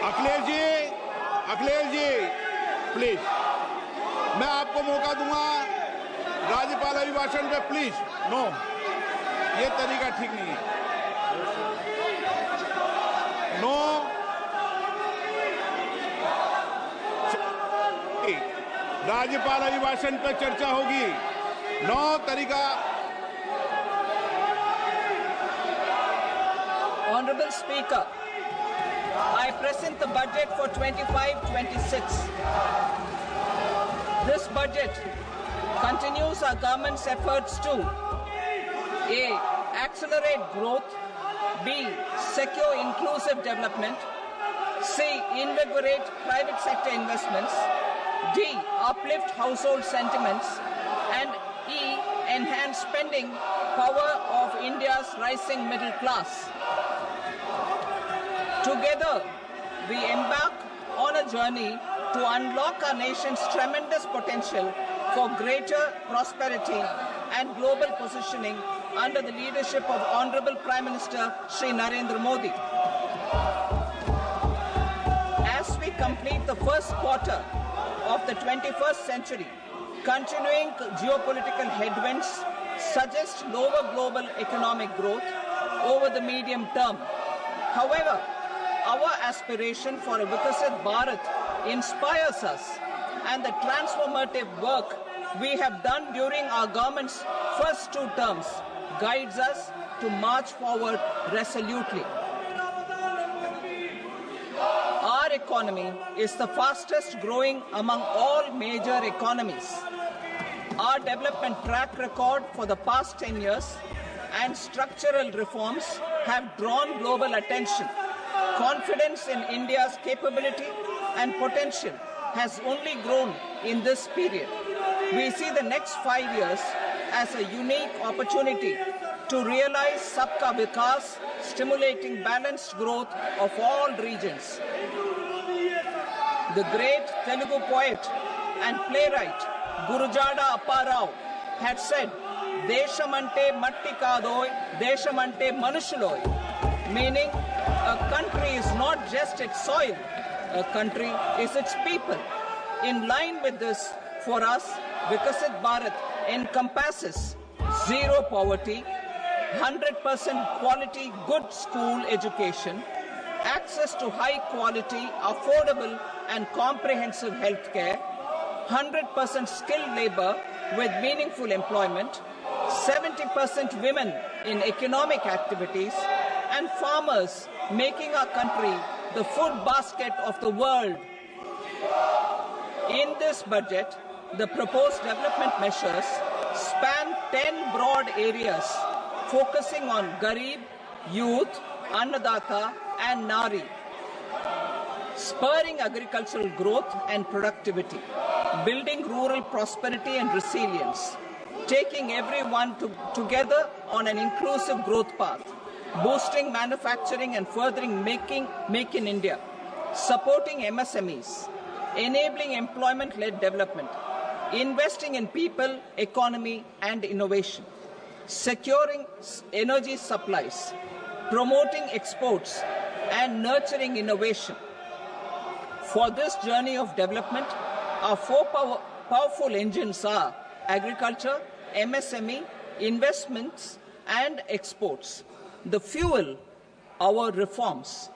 Akhilesh ji, please, मैं आपको मौका दूंगा राज्यपाल अभिभाषण पे, प्लीज। नो, ये तरीका ठीक नहीं है। नो, राज्यपाल अभिभाषण पर चर्चा होगी। नो तरीका। Honorable Speaker, I present the budget for 25-26. This budget continues our government's efforts to A. Accelerate growth, B. Secure inclusive development, C. Invigorate private sector investments, D. Uplift household sentiments, and E. Enhance spending power of India's rising middle class. Together, we embark on a journey to unlock our nation's tremendous potential for greater prosperity and global positioning under the leadership of Honorable Prime Minister Shri Narendra Modi. As we complete the first quarter of the 21st century, continuing geopolitical headwinds suggest lower global economic growth over the medium term. However, our aspiration for a Vikasit Bharat inspires us, and the transformative work we have done during our government's first 2 terms guides us to march forward resolutely. Our economy is the fastest growing among all major economies. Our development track record for the past 10 years and structural reforms have drawn global attention. Confidence in India's capability and potential has only grown in this period. We see the next 5 years as a unique opportunity to realize Sabka Vikas, stimulating balanced growth of all regions. The great Telugu poet and playwright Gurujada Apparao had said, "Deshamante matti kadoy, deshamante manushuloy," meaning a country is not just its soil, a country is its people. In line with this, for us, Vikasit Bharat encompasses zero poverty, 100% quality good school education, access to high quality, affordable and comprehensive health care, 100% skilled labor with meaningful employment, 70% women in economic activities, and farmers making our country the food basket of the world. In this budget, the proposed development measures span 10 broad areas, focusing on Garib, youth, Annadata, and Nari, spurring agricultural growth and productivity, building rural prosperity and resilience, taking everyone together on an inclusive growth path, boosting manufacturing and furthering Make in India, supporting MSMEs, enabling employment-led development, investing in people, economy, and innovation, securing energy supplies, promoting exports, and nurturing innovation. For this journey of development, our 4 powerful engines are agriculture, MSME, investments, and exports. The fuel, our reforms,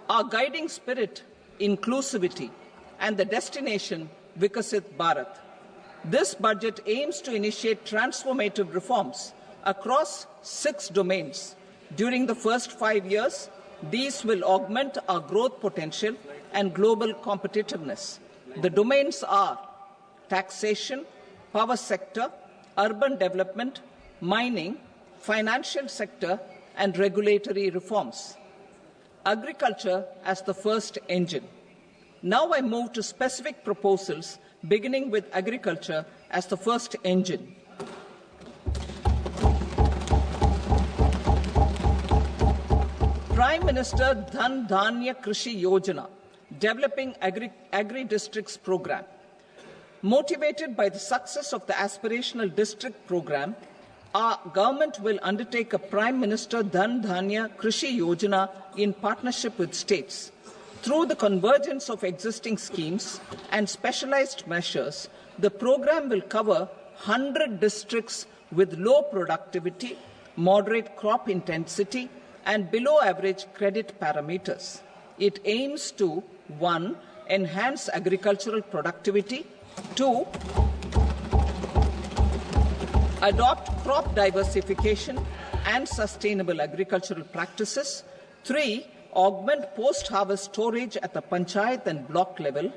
our guiding spirit, inclusivity, and the destination, Vikasit Bharat. This budget aims to initiate transformative reforms across 6 domains. During the first 5 years, these will augment our growth potential and global competitiveness. The domains are taxation, power sector, urban development, mining, financial sector, and regulatory reforms. Agriculture as the first engine. Now I move to specific proposals, beginning with agriculture as the first engine. Prime Minister Dhan Dhanya Krishi Yojana, developing agri-districts program. Motivated by the success of the aspirational district program, our government will undertake a Prime Minister Dhan Dhanya Krishi Yojana in partnership with states. Through the convergence of existing schemes and specialized measures, the program will cover 100 districts with low productivity, moderate crop intensity, and below average credit parameters. It aims to 1. Enhance agricultural productivity, 2. Adopt crop diversification and sustainable agricultural practices, 3. Augment post-harvest storage at the panchayat and block level,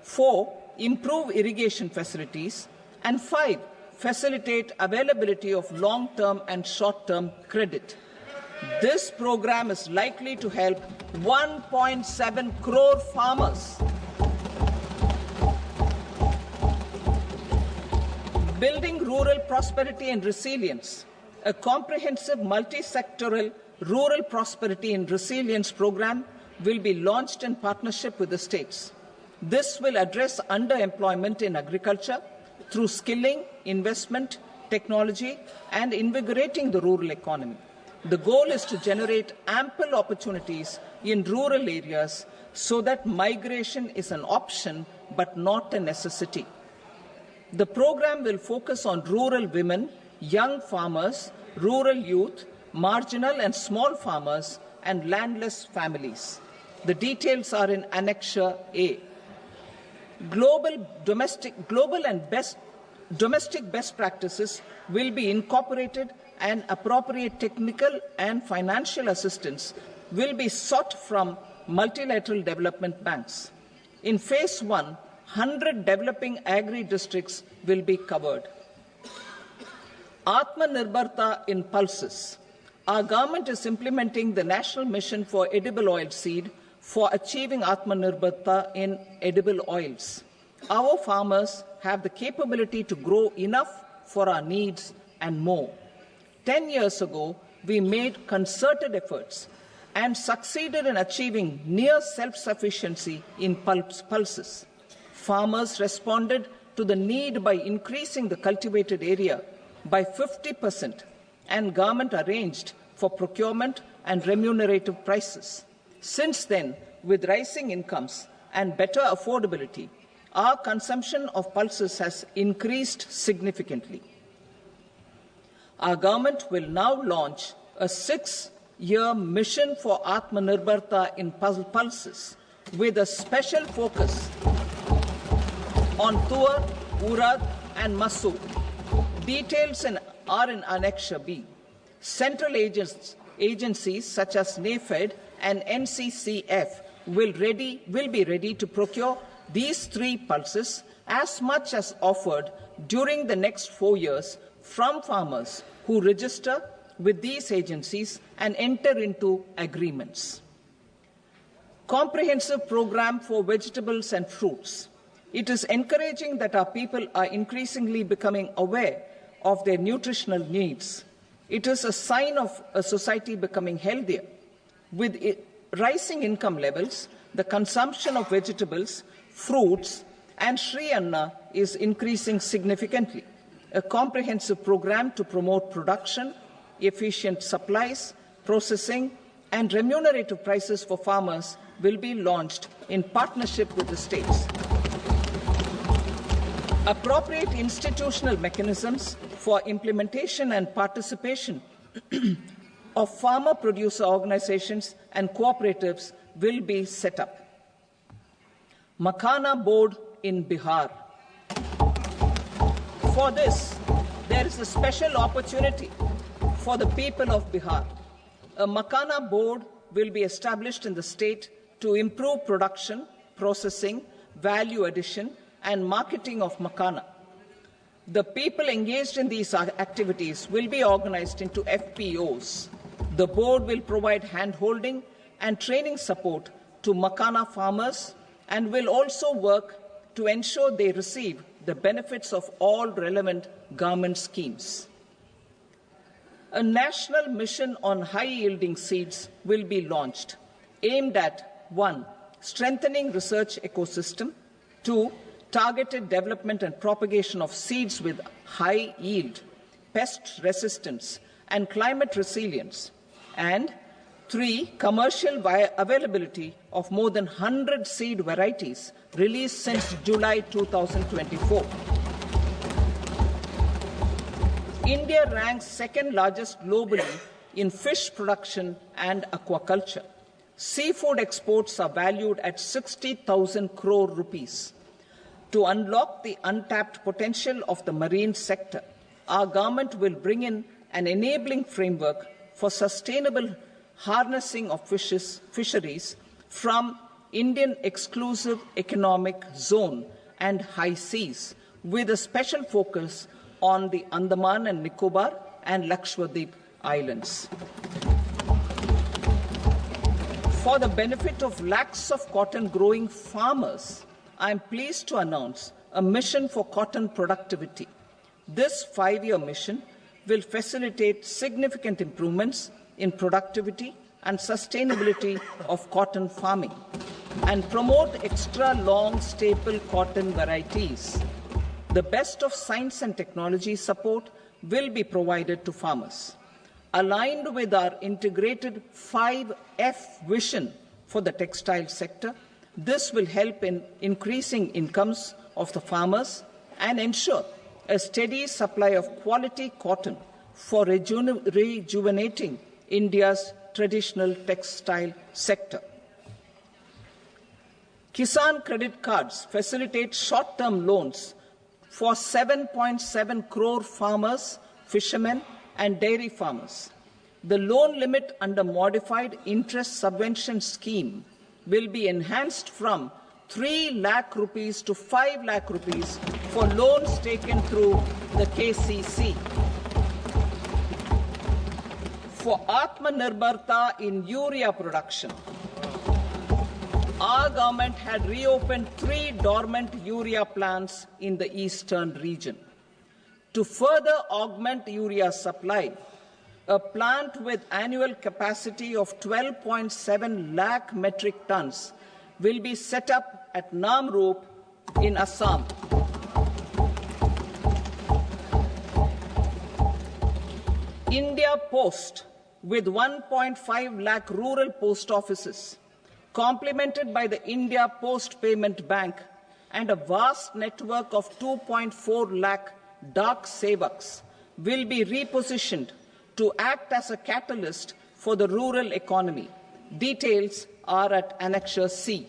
4. Improve irrigation facilities, and 5. Facilitate availability of long-term and short-term credit. This program is likely to help 1.7 crore farmers. Building rural prosperity and resilience. A comprehensive multi-sectoral rural prosperity and resilience program will be launched in partnership with the states. This will address underemployment in agriculture through skilling, investment, technology, and invigorating the rural economy. The goal is to generate ample opportunities in rural areas so that migration is an option but not a necessity. The program will focus on rural women, young farmers, rural youth, marginal and small farmers, and landless families. The details are in Annexure A. Domestic best practices will be incorporated, and appropriate technical and financial assistance will be sought from multilateral development banks. In Phase 1, 100 developing agri-districts will be covered. Atmanirbharta in pulses. Our government is implementing the National Mission for Edible Oilseed for achieving Atmanirbharta in edible oils. Our farmers have the capability to grow enough for our needs and more. 10 years ago, we made concerted efforts and succeeded in achieving near self-sufficiency in pulses. Farmers responded to the need by increasing the cultivated area by 50%, and government arranged for procurement and remunerative prices. Since then, with rising incomes and better affordability, our consumption of pulses has increased significantly. Our government will now launch a 6-year mission for Atmanirbharta in pulses with a special focus on Tuar, Urad and Masoor. Details are in Annexure B. Central agencies such as NAFED and NCCF will be ready to procure these 3 pulses as much as offered during the next 4 years from farmers who register with these agencies and enter into agreements. Comprehensive program for vegetables and fruits. It is encouraging that our people are increasingly becoming aware of their nutritional needs. It is a sign of a society becoming healthier. With rising income levels, the consumption of vegetables, fruits, and Sri Anna is increasing significantly. A comprehensive program to promote production, efficient supplies, processing, and remunerative prices for farmers will be launched in partnership with the states. Appropriate institutional mechanisms for implementation and participation of farmer producer organizations and cooperatives will be set up. Makhana board in Bihar. For this, there is a special opportunity for the people of Bihar. A Makhana board will be established in the state to improve production, processing, value addition, and marketing of Makhana. The people engaged in these activities will be organized into FPOs. The board will provide hand-holding and training support to Makhana farmers and will also work to ensure they receive the benefits of all relevant government schemes. A national mission on high-yielding seeds will be launched, aimed at 1. Strengthening research ecosystem, 2. Targeted development and propagation of seeds with high yield, pest resistance, and climate resilience, and 3. Commercial availability of more than 100 seed varieties released since July 2024. India ranks second largest globally in fish production and aquaculture. Seafood exports are valued at 60,000 crore rupees. To unlock the untapped potential of the marine sector, our government will bring in an enabling framework for sustainable harnessing of fisheries from Indian exclusive economic zone and high seas, with a special focus on the Andaman and Nicobar and Lakshadweep Islands. For the benefit of lakhs of cotton growing farmers, I am pleased to announce a mission for cotton productivity. This 5-year mission will facilitate significant improvements in productivity and sustainability of cotton farming and promote extra long staple cotton varieties. The best of science and technology support will be provided to farmers. Aligned with our integrated 5F vision for the textile sector, this will help in increasing incomes of the farmers and ensure a steady supply of quality cotton for rejuvenating India's traditional textile sector. Kisan credit cards facilitate short-term loans for 7.7 crore farmers, fishermen, and dairy farmers. The loan limit under modified interest subvention scheme will be enhanced from 3 lakh rupees to 5 lakh rupees for loans taken through the KCC. For Atmanirbharta in urea production, our government had reopened 3 dormant urea plants in the eastern region. To further augment urea supply, a plant with annual capacity of 12.7 lakh metric tons will be set up at Namrup in Assam. India Post, with 1.5 lakh rural post offices, complemented by the India Post Payment Bank and a vast network of 2.4 lakh Dak Sevaks, will be repositioned to act as a catalyst for the rural economy. Details are at Annexure C.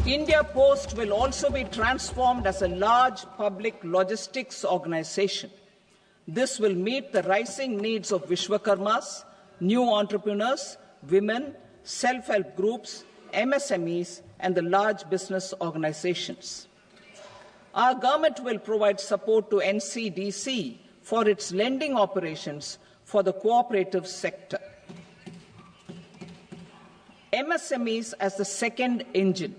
India Post will also be transformed as a large public logistics organization. This will meet the rising needs of Vishwakarmas, new entrepreneurs, women, self-help groups, MSMEs, and the large business organizations. Our government will provide support to NCDC for its lending operations for the cooperative sector. MSMEs as the second engine.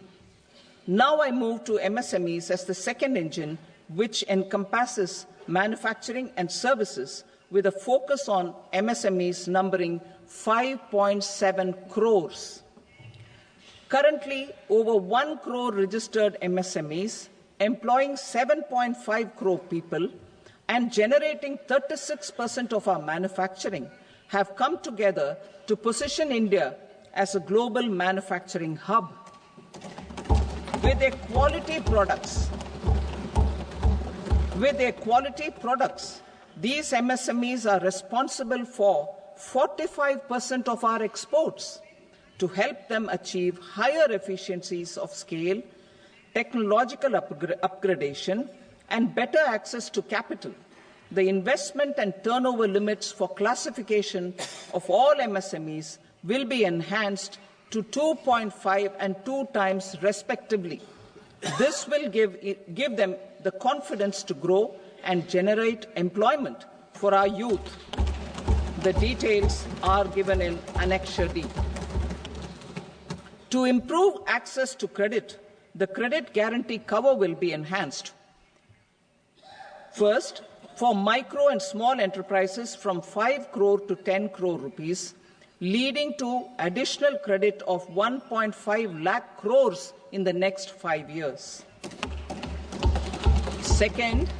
Now I move to MSMEs as the second engine, which encompasses manufacturing and services with a focus on MSMEs numbering 5.7 crores. Currently, over 1 crore registered MSMEs, employing 7.5 crore people and generating 36% of our manufacturing, have come together to position India as a global manufacturing hub. With their quality products, these MSMEs are responsible for 45% of our exports. To help them achieve higher efficiencies of scale, technological upgradation, and better access to capital, the investment and turnover limits for classification of all MSMEs will be enhanced to 2.5 and 2 times respectively. This will give them the confidence to grow and generate employment for our youth. The details are given in Annexure D. To improve access to credit, the credit guarantee cover will be enhanced. First, for micro and small enterprises from 5 crore to 10 crore rupees, leading to additional credit of 1.5 lakh crores in the next 5 years. Second,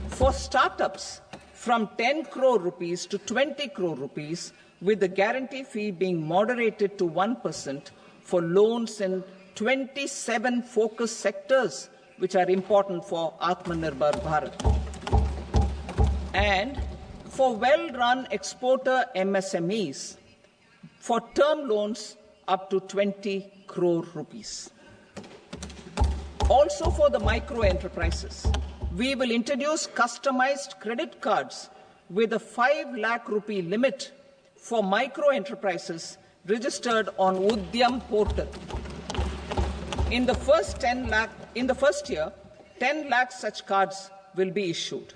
for startups from 10 crore rupees to 20 crore rupees, with the guarantee fee being moderated to 1% for loans in 27 focus sectors which are important for Atmanirbhar Bharat. And for well-run exporter MSMEs, for term loans up to 20 crore rupees. Also for the micro enterprises, we will introduce customized credit cards with a 5 lakh rupee limit for micro enterprises registered on Udyam portal. In the first year, 10 lakh such cards will be issued.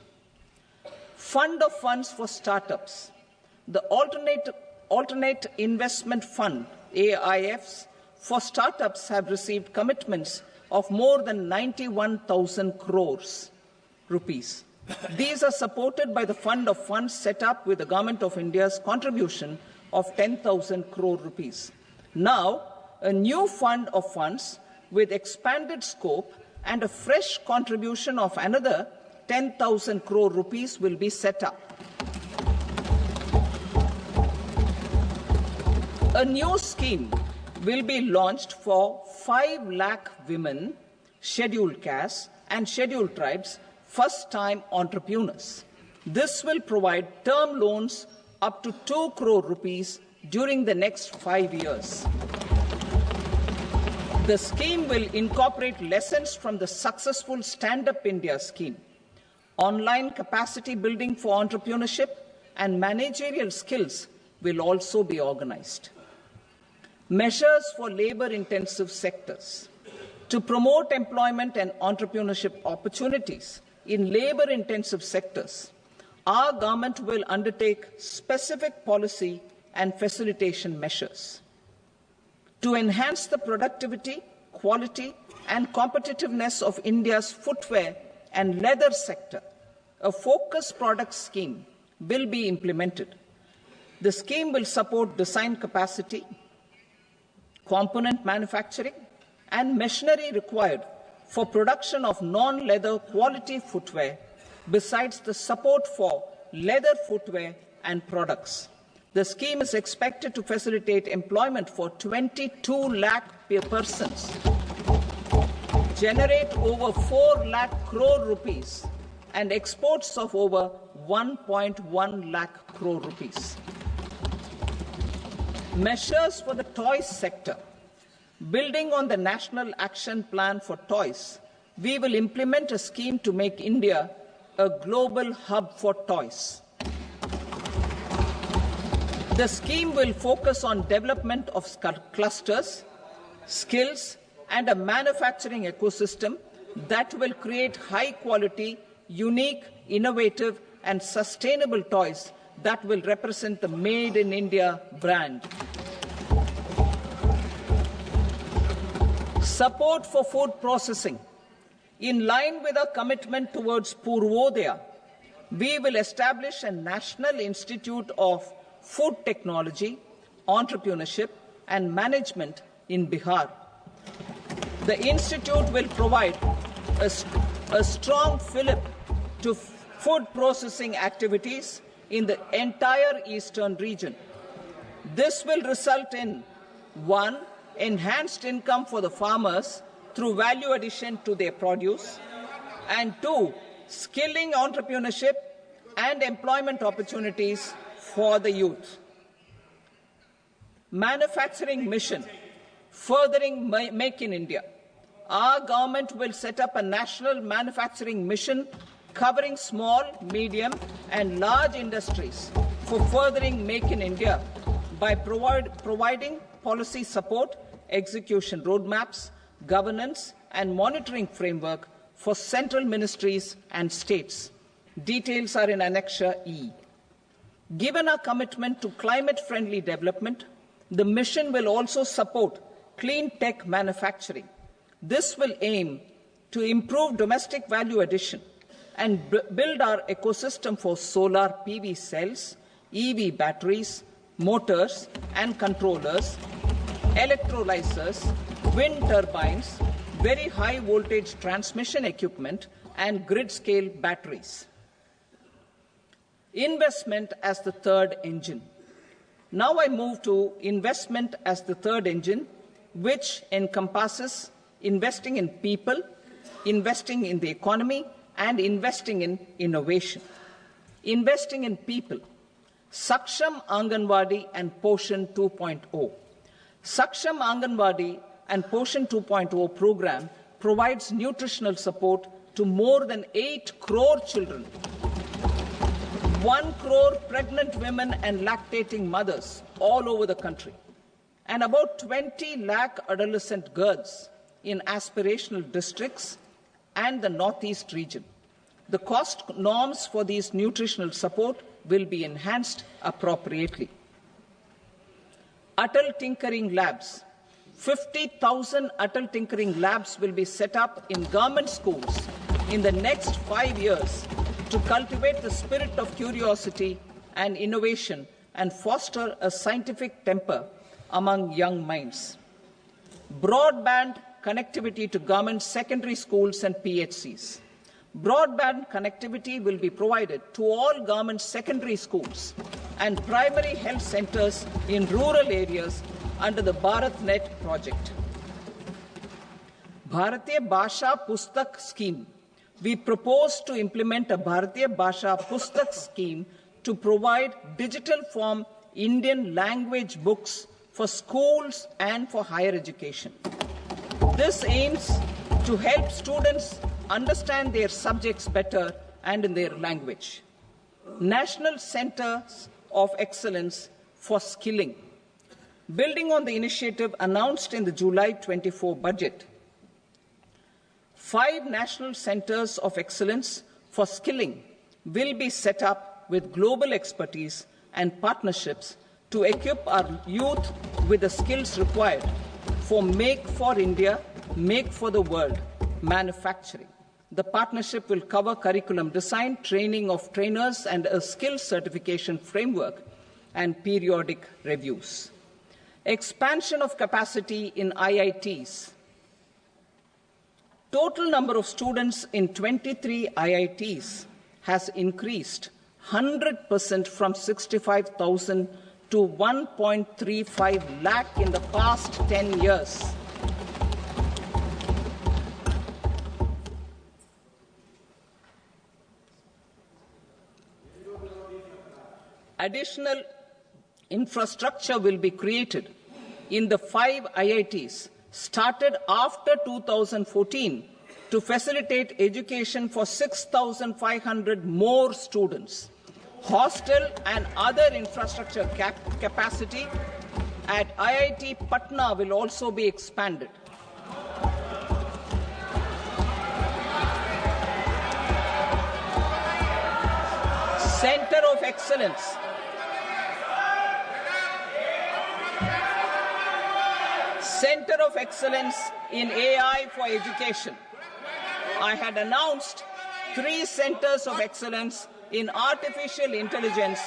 Fund of funds for startups. The Alternate Investment Fund, AIFs, for startups have received commitments of more than 91,000 crores rupees. These are supported by the fund of funds set up with the Government of India's contribution of 10,000 crore rupees. Now, a new fund of funds with expanded scope and a fresh contribution of another 10,000 crore rupees will be set up. A new scheme will be launched for 5 lakh women, scheduled castes and scheduled tribes, first-time entrepreneurs. This will provide term loans up to 2 crore rupees during the next 5 years. The scheme will incorporate lessons from the successful Stand Up India scheme. Online capacity building for entrepreneurship and managerial skills will also be organized. Measures for labor-intensive sectors. To promote employment and entrepreneurship opportunities in labor-intensive sectors, our government will undertake specific policy and facilitation measures. To enhance the productivity, quality, and competitiveness of India's footwear and leather sector, a focused product scheme will be implemented. The scheme will support design capacity, component manufacturing, and machinery required for production of non-leather quality footwear, besides the support for leather footwear and products. The scheme is expected to facilitate employment for 22 lakh persons, generate over 4 lakh crore rupees, and exports of over 1.1 lakh crore rupees. Measures for the toys sector. Building on the National Action Plan for Toys, we will implement a scheme to make India a global hub for toys. The scheme will focus on development of clusters, skills, and a manufacturing ecosystem that will create high-quality, unique, innovative, and sustainable toys that will represent the Made in India brand. Support for food processing. In line with our commitment towards Purvodaya, we will establish a National Institute of Food Technology, Entrepreneurship and Management in Bihar. The institute will provide a strong fillip to food processing activities in the entire eastern region. This will result in 1. Enhanced income for the farmers through value addition to their produce, and 2. Skilling entrepreneurship and employment opportunities for the youth. Manufacturing mission, furthering Make in India. Our government will set up a national manufacturing mission covering small, medium, and large industries for furthering Make in India by providing policy support, execution roadmaps, governance, and monitoring framework for central ministries and states. Details are in Annexure E. Given our commitment to climate-friendly development, the mission will also support clean tech manufacturing. This will aim to improve domestic value addition and build our ecosystem for solar PV cells, EV batteries, motors and controllers, electrolyzers, wind turbines, very high voltage transmission equipment, and grid-scale batteries. Investment as the third engine. Now I move to investment as the third engine, which encompasses investing in people, investing in the economy, and investing in innovation. Investing in people. Saksham Anganwadi and Poshan 2.0. Saksham Anganwadi and Poshan 2.0 program provides nutritional support to more than 8 crore children, 1 crore pregnant women and lactating mothers all over the country, and about 20 lakh adolescent girls in aspirational districts and the Northeast region. The cost norms for these nutritional support will be enhanced appropriately. Atal Tinkering Labs. 50,000 Atal Tinkering Labs will be set up in government schools in the next 5 years to cultivate the spirit of curiosity and innovation and foster a scientific temper among young minds. Broadband connectivity to government secondary schools and PHCs. Broadband connectivity will be provided to all government secondary schools and primary health centers in rural areas under the BharatNet project. Bharatiya Bhasha Pustak Scheme. We propose to implement a Bharatiya Bhasha Pustak scheme to provide digital form Indian language books for schools and for higher education. This aims to help students understand their subjects better and in their language. National Centers of Excellence for Skilling. Building on the initiative announced in the July 24 budget, 5 national centers of excellence for skilling will be set up with global expertise and partnerships to equip our youth with the skills required for Make for India, Make for the World manufacturing. The partnership will cover curriculum design, training of trainers, and a skills certification framework and periodic reviews. Expansion of capacity in IITs. Total number of students in 23 IITs has increased 100% from 65,000 to 1.35 lakh in the past 10 years. Additional infrastructure will be created in the 5 IITs started after 2014 to facilitate education for 6,500 more students. Hostel and other infrastructure capacity at IIT Patna will also be expanded. Center of Excellence. Center of Excellence in AI for Education. I had announced 3 centers of excellence in artificial intelligence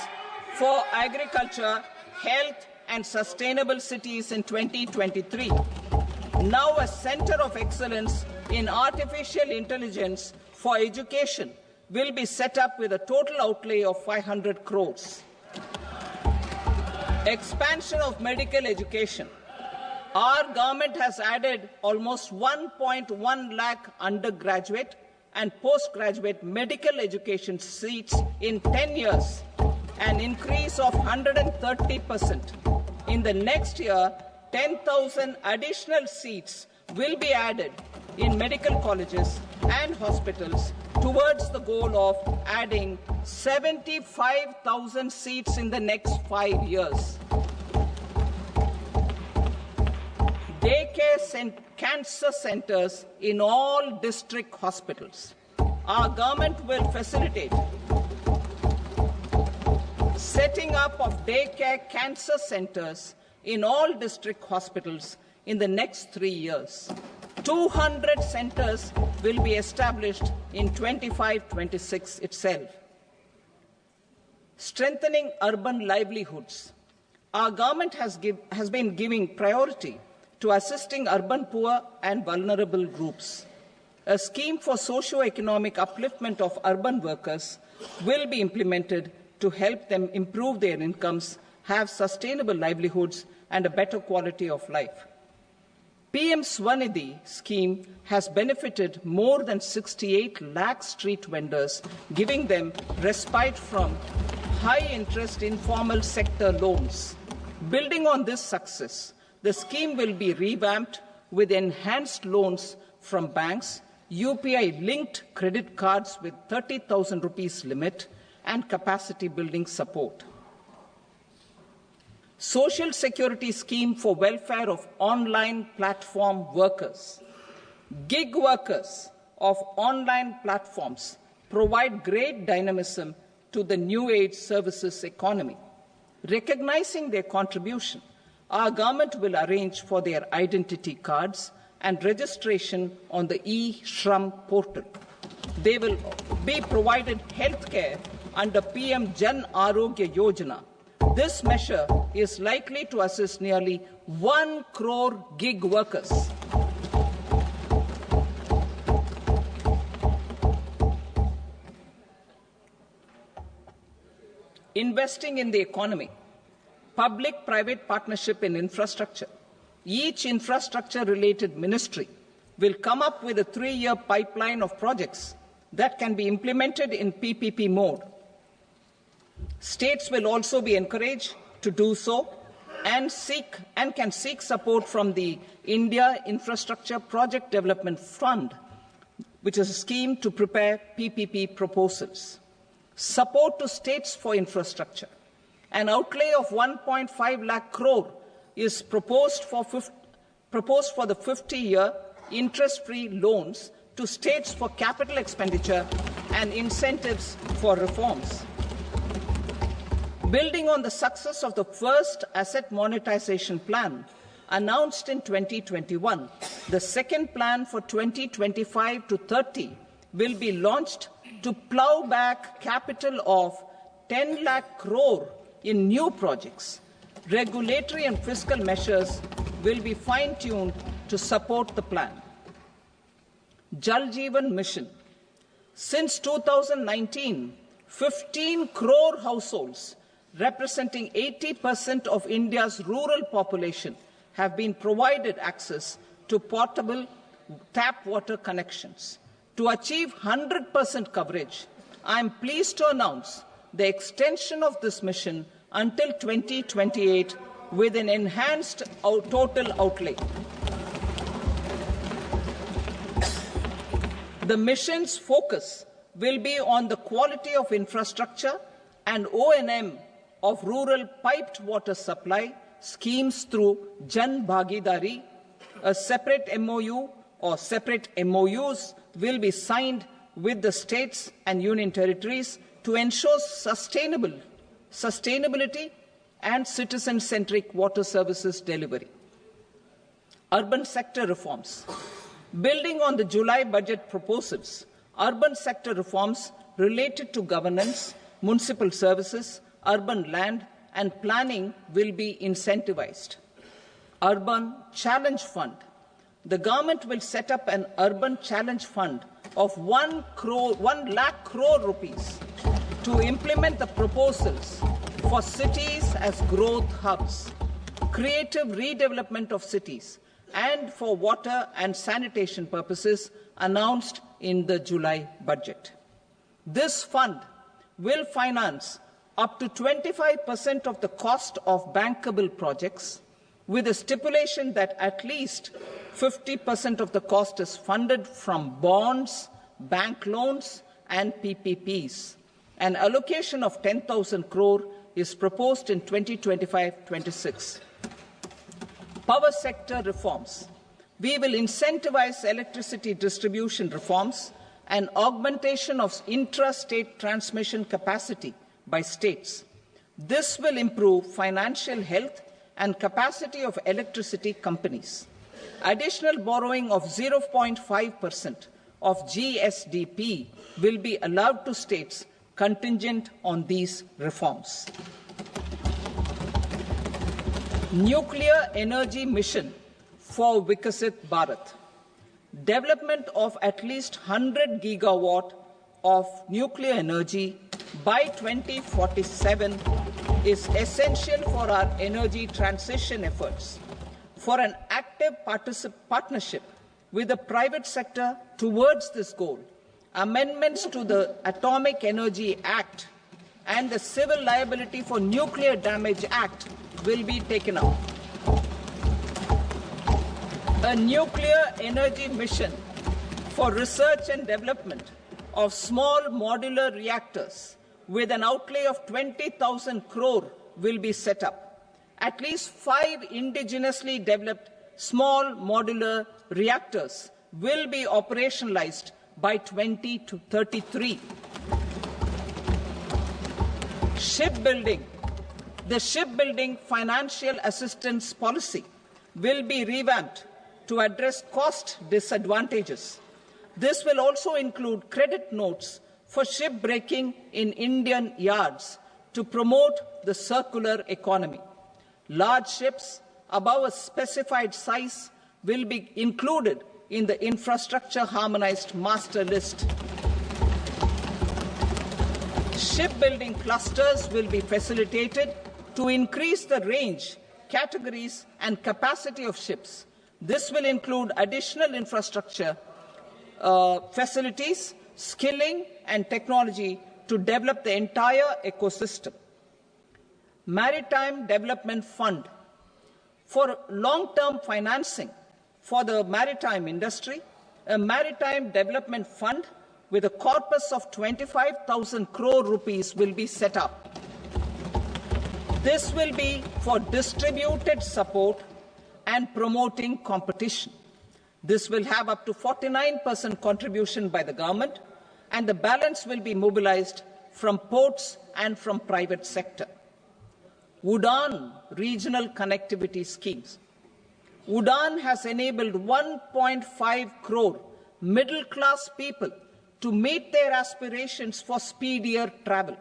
for agriculture, health, and sustainable cities in 2023. Now a center of excellence in artificial intelligence for education will be set up with a total outlay of 500 crores. Expansion of medical education. Our government has added almost 1.1 lakh undergraduate and postgraduate medical education seats in 10 years, an increase of 130%. In the next year, 10,000 additional seats will be added in medical colleges and hospitals towards the goal of adding 75,000 seats in the next 5 years. Daycare cancer centers in all district hospitals. Our government will facilitate setting up of daycare cancer centers in all district hospitals in the next 3 years. 200 centers will be established in 25-26 itself. Strengthening urban livelihoods. Our government has been giving priority to assisting urban poor and vulnerable groups. A scheme for socio-economic upliftment of urban workers will be implemented to help them improve their incomes have sustainable livelihoods and a better quality of life. PM Swanidhi scheme has benefited more than 68 lakh street vendors, giving them respite from high-interest informal sector loans. Building on this success, the scheme will be revamped with enhanced loans from banks, UPI-linked credit cards with 30,000 rupees limit, and capacity building support. Social Security Scheme for welfare of online platform workers. Gig workers of online platforms provide great dynamism to the new age services economy. Recognizing their contribution, our government will arrange for their identity cards and registration on the e-Shram portal. They will be provided healthcare under PM Jan Arogya Yojana. This measure is likely to assist nearly 1 crore gig workers. Investing in the economy, public-private partnership in infrastructure. Each infrastructure-related ministry will come up with a 3-year pipeline of projects that can be implemented in PPP mode. States will also be encouraged to do so and can seek support from the India Infrastructure Project Development Fund, which is a scheme to prepare PPP proposals. Support to states for infrastructure. An outlay of 1.5 lakh crore is proposed for the 50-year interest-free loans to states for capital expenditure and incentives for reforms. Building on the success of the first asset monetization plan announced in 2021, the second plan for 2025 to 30 will be launched to plough back capital of 10 lakh crore in new projects. Regulatory and fiscal measures will be fine-tuned to support the plan. Jal Jeevan Mission. Since 2019, 15 crore households representing 80% of India's rural population have been provided access to portable tap water connections. To achieve 100% coverage, I am pleased to announce the extension of this mission until 2028 with an enhanced total outlay. The mission's focus will be on the quality of infrastructure and O&M of rural piped water supply schemes through Jan Bhagidari. A separate MOU or separate MOUs will be signed with the states and union territories to ensure sustainability and citizen-centric water services delivery. Urban sector reforms. Building on the July budget proposals, urban sector reforms related to governance, municipal services, urban land and planning will be incentivized. Urban Challenge Fund. The government will set up an Urban Challenge Fund of 1 lakh crore rupees to implement the proposals for cities as growth hubs, creative redevelopment of cities, and for water and sanitation purposes announced in the July budget. This fund will finance up to 25% of the cost of bankable projects, with a stipulation that at least 50% of the cost is funded from bonds, bank loans, and PPPs. An allocation of 10,000 crore is proposed in 2025-26. Power sector reforms. We will incentivize electricity distribution reforms and augmentation of intrastate transmission capacity by states. This will improve financial health and capacity of electricity companies. Additional borrowing of 0.5% of GSDP will be allowed to states contingent on these reforms. Nuclear energy mission for Vikasit Bharat. Development of at least 100 gigawatt of nuclear energy by 2047 is essential for our energy transition efforts. For an active partnership with the private sector towards this goal, amendments to the Atomic Energy Act and the Civil Liability for Nuclear Damage Act will be taken up. A nuclear energy mission for research and development of small modular reactors with an outlay of 20,000 crore will be set up. At least 5 indigenously developed small modular reactors will be operationalized by 2033. Shipbuilding. The shipbuilding financial assistance policy will be revamped to address cost disadvantages. This will also include credit notes for shipbreaking in Indian yards to promote the circular economy. Large ships above a specified size will be included in the infrastructure harmonized master list. Shipbuilding clusters will be facilitated to increase the range, categories, and capacity of ships. This will include additional infrastructure, facilities, skilling, and technology to develop the entire ecosystem. Maritime Development Fund. For long-term financing for the maritime industry, a Maritime Development Fund with a corpus of 25,000 crore rupees will be set up. This will be for distributed support and promoting competition. This will have up to 49% contribution by the government, and the balance will be mobilized from ports and from private sector. UDAN regional connectivity schemes. UDAN has enabled 1.5 crore middle-class people to meet their aspirations for speedier travel.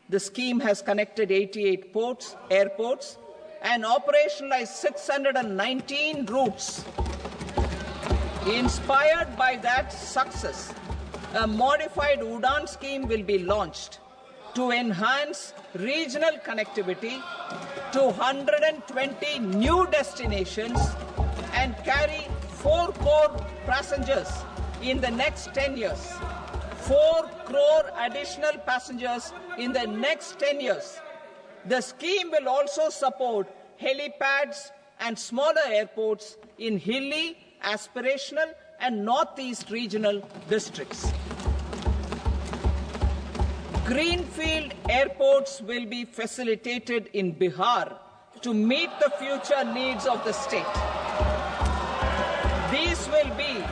The scheme has connected 88 airports, and operationalized 619 routes. Inspired by that success, a modified UDAN scheme will be launched to enhance regional connectivity to 120 new destinations and carry 4 crore passengers in the next 10 years. 4 crore additional passengers in the next 10 years. The scheme will also support helipads and smaller airports in hilly, aspirational, and northeast regional districts. Greenfield airports will be facilitated in Bihar to meet the future needs of the state. These will be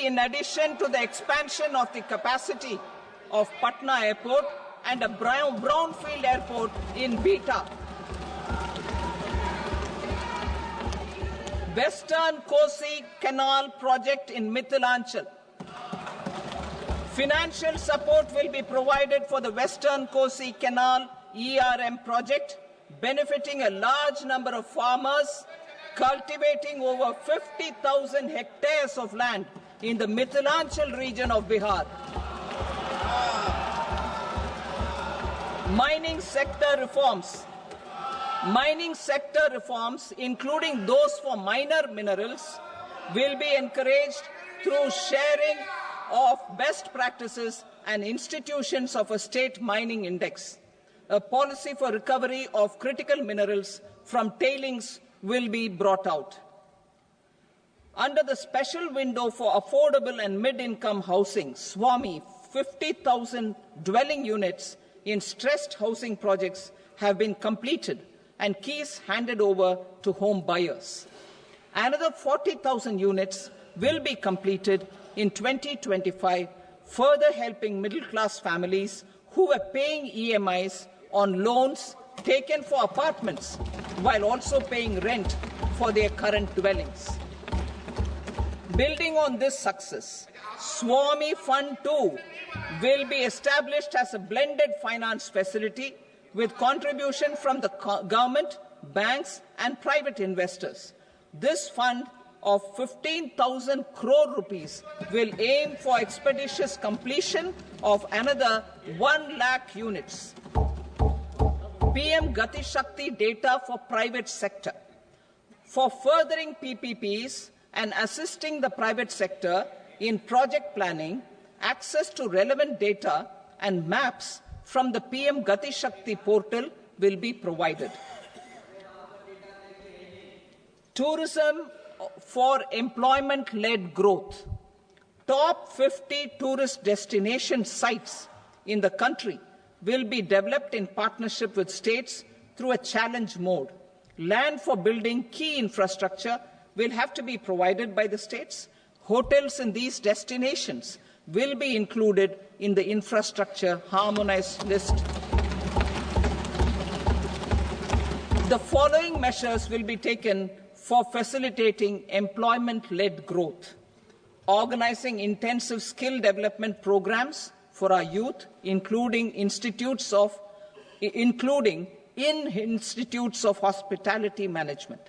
in addition to the expansion of the capacity of Patna Airport and a brownfield airport in Beta. Western Kosi Canal project in Mithilanchal. Financial support will be provided for the Western Kosi Canal ERM project, benefiting a large number of farmers cultivating over 50,000 hectares of land in the Mithilanchal region of Bihar. Mining sector reforms. Mining sector reforms, including those for minor minerals, will be encouraged through sharing of best practices and institutions of a state mining index. A policy for recovery of critical minerals from tailings will be brought out. Under the special window for affordable and mid-income housing, SWAMI, 50,000 dwelling units in stressed housing projects have been completed and keys handed over to home buyers. Another 40,000 units will be completed in 2025, further helping middle-class families who were paying EMIs on loans taken for apartments while also paying rent for their current dwellings. Building on this success, SWAMI Fund 2 will be established as a blended finance facility with contribution from the government, banks and private investors. This fund of 15,000 crore rupees will aim for expeditious completion of another 1 lakh units. PM Gati Shakti data for private sector. For furthering PPPs and assisting the private sector in project planning, access to relevant data and maps from the PM Gati Shakti portal will be provided. Tourism for employment-led growth. Top 50 tourist destination sites in the country will be developed in partnership with states through a challenge mode. Land for building key infrastructure will have to be provided by the states. Hotels in these destinations will be included in the infrastructure harmonized list. The following measures will be taken for facilitating employment-led growth: organizing intensive skill development programs for our youth, including in institutes of hospitality management,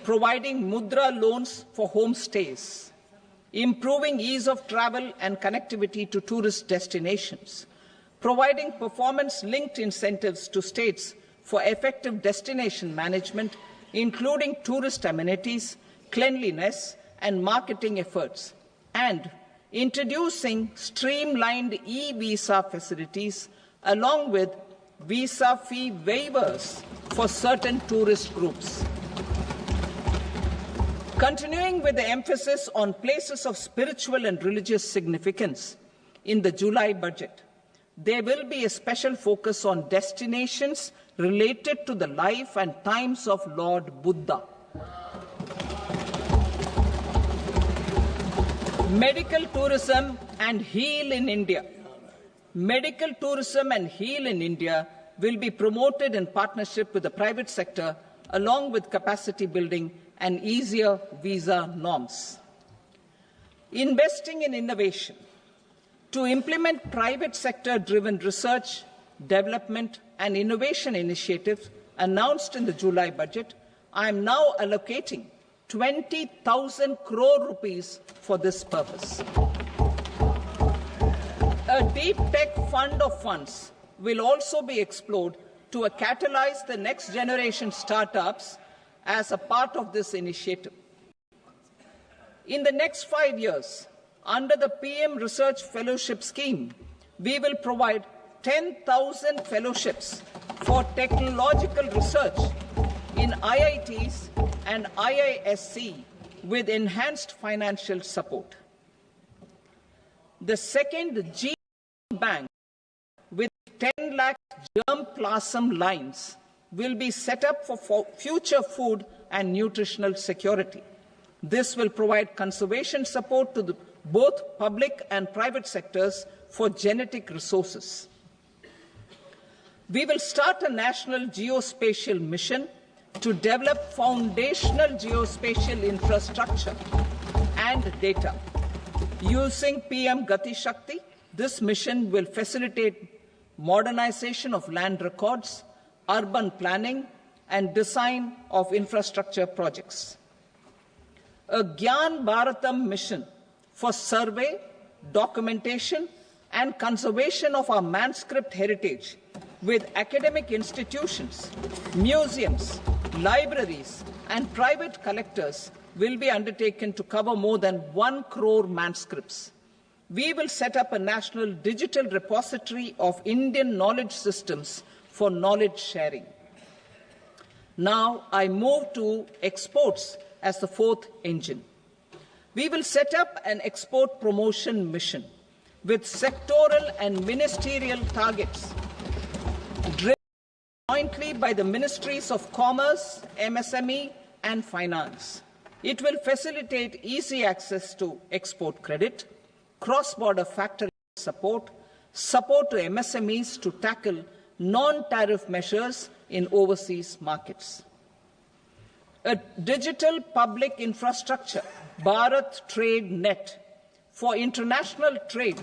providing mudra loans for homestays, improving ease of travel and connectivity to tourist destinations, providing performance-linked incentives to states for effective destination management, including tourist amenities, cleanliness and marketing efforts, and introducing streamlined e-visa facilities along with visa fee waivers for certain tourist groups. Continuing with the emphasis on places of spiritual and religious significance, in the July budget, there will be a special focus on destinations related to the life and times of Lord Buddha. Medical tourism and heal in India. Medical tourism and heal in India will be promoted in partnership with the private sector, along with capacity building and easier visa norms. Investing in innovation. To implement private sector-driven research, development and innovation initiatives announced in the July budget, I am now allocating 20,000 crore rupees for this purpose. A deep tech fund of funds will also be explored to catalyze the next generation startups as a part of this initiative. In the next 5 years, under the PM Research Fellowship Scheme, we will provide 10,000 fellowships for technological research in IITs and IISC with enhanced financial support. The second G Bank with 10 lakh germplasm lines will be set up for future food and nutritional security. This will provide conservation support to both public and private sectors for genetic resources. We will start a national geospatial mission to develop foundational geospatial infrastructure and data. Using PM Gati Shakti, this mission will facilitate modernization of land records, urban planning, and design of infrastructure projects. A Gyan Bharatam mission for survey, documentation, and conservation of our manuscript heritage with academic institutions, museums, libraries, and private collectors will be undertaken to cover more than 1 crore manuscripts. We will set up a national digital repository of Indian knowledge systems for knowledge sharing. Now I move to exports as the fourth engine. We will set up an export promotion mission with sectoral and ministerial targets driven jointly by the Ministries of Commerce, MSME, and Finance. It will facilitate easy access to export credit, cross-border factory support, support to MSMEs to tackle non-tariff measures in overseas markets. A digital public infrastructure, Bharat Trade Net, for international trade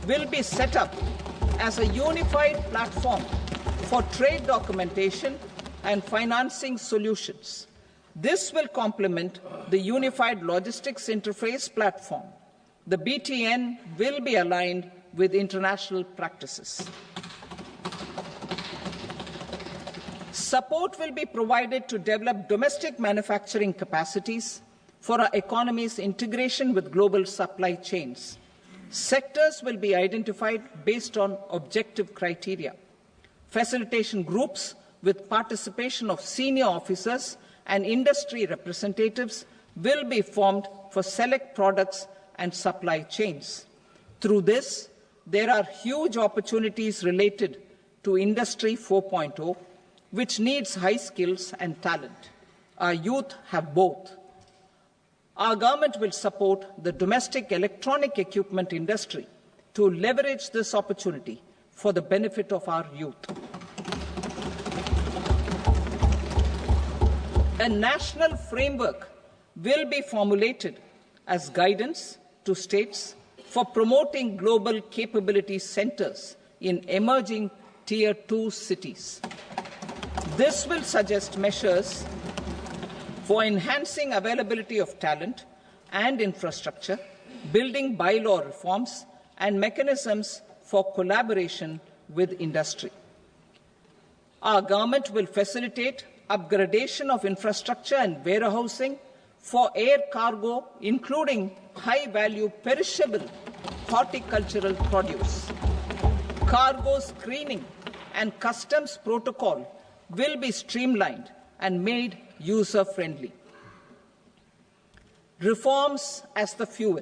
will be set up as a unified platform for trade documentation and financing solutions. This will complement the Unified Logistics Interface Platform. The BTN will be aligned with international practices. Support will be provided to develop domestic manufacturing capacities for our economy's integration with global supply chains. Sectors will be identified based on objective criteria. Facilitation groups with participation of senior officers and industry representatives will be formed for select products and supply chains. Through this, there are huge opportunities related to Industry 4.0, which needs high skills and talent. Our youth have both. Our government will support the domestic electronic equipment industry to leverage this opportunity for the benefit of our youth. A national framework will be formulated as guidance to states for promoting global capability centers in emerging Tier 2 cities. This will suggest measures for enhancing availability of talent and infrastructure, building bylaw reforms, and mechanisms for collaboration with industry. Our government will facilitate upgradation of infrastructure and warehousing for air cargo, including high-value perishable horticultural produce. Cargo screening and customs protocol will be streamlined and made user-friendly. Reforms as the fuel.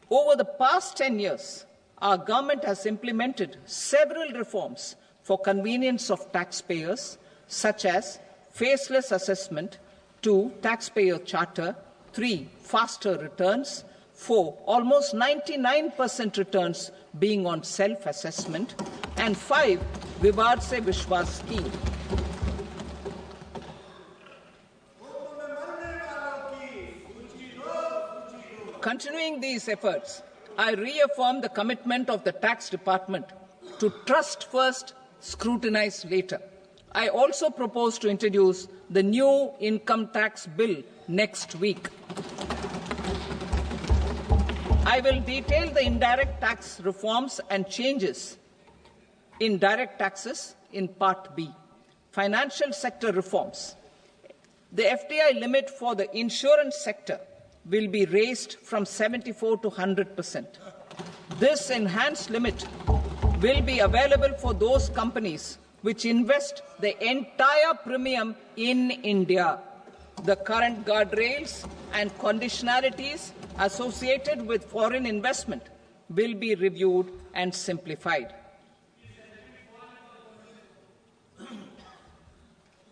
Over the past 10 years, our government has implemented several reforms for convenience of taxpayers, such as faceless assessment, 2, taxpayer charter, 3, faster returns, 4, almost 99% returns being on self-assessment, and 5, Vivad Se Vishwas scheme. Continuing these efforts, I reaffirm the commitment of the Tax Department to trust first, scrutinize later. I also propose to introduce the new income tax bill next week. I will detail the indirect tax reforms and changes in direct taxes in Part B. Financial sector reforms. The FDI limit for the insurance sector will be raised from 74 to 100%. This enhanced limit will be available for those companies which invest the entire premium in India. The current guardrails and conditionalities associated with foreign investment will be reviewed and simplified.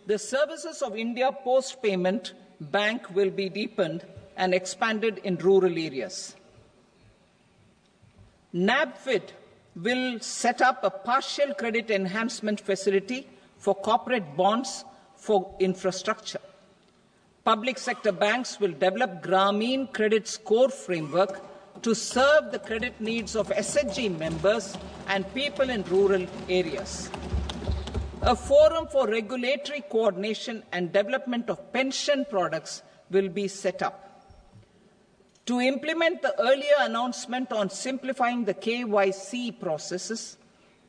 The services of India Post Payment Bank will be deepened and expanded in rural areas. NABFID will set up a partial credit enhancement facility for corporate bonds for infrastructure. Public sector banks will develop Grameen Credit Score Framework to serve the credit needs of SHG members and people in rural areas. A forum for regulatory coordination and development of pension products will be set up. To implement the earlier announcement on simplifying the KYC processes,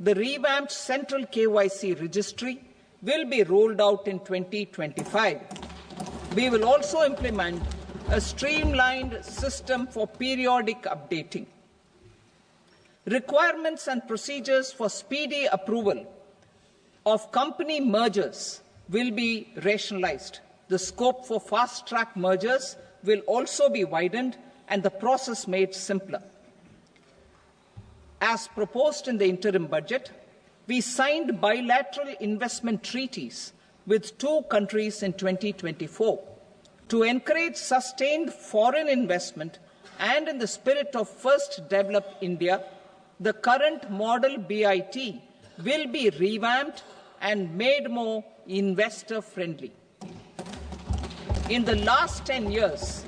the revamped Central KYC Registry will be rolled out in 2025. We will also implement a streamlined system for periodic updating. Requirements and procedures for speedy approval of company mergers will be rationalized. The scope for fast-track mergers will also be widened and the process made simpler. As proposed in the interim budget, we signed bilateral investment treaties with 2 countries in 2024 to encourage sustained foreign investment, and in the spirit of First Develop India, the current model BIT will be revamped and made more investor-friendly. In the last 10 years,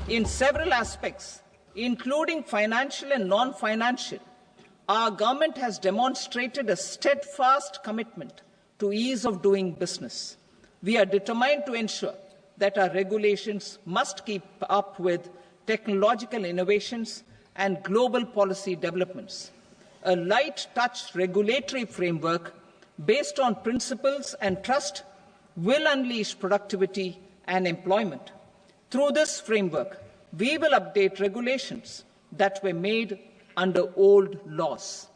in several aspects, including financial and non-financial, our government has demonstrated a steadfast commitment to ease of doing business. We are determined to ensure that our regulations must keep up with technological innovations and global policy developments. A light-touch regulatory framework based on principles and trust will unleash productivity and employment. Through this framework, we will update regulations that were made under old laws.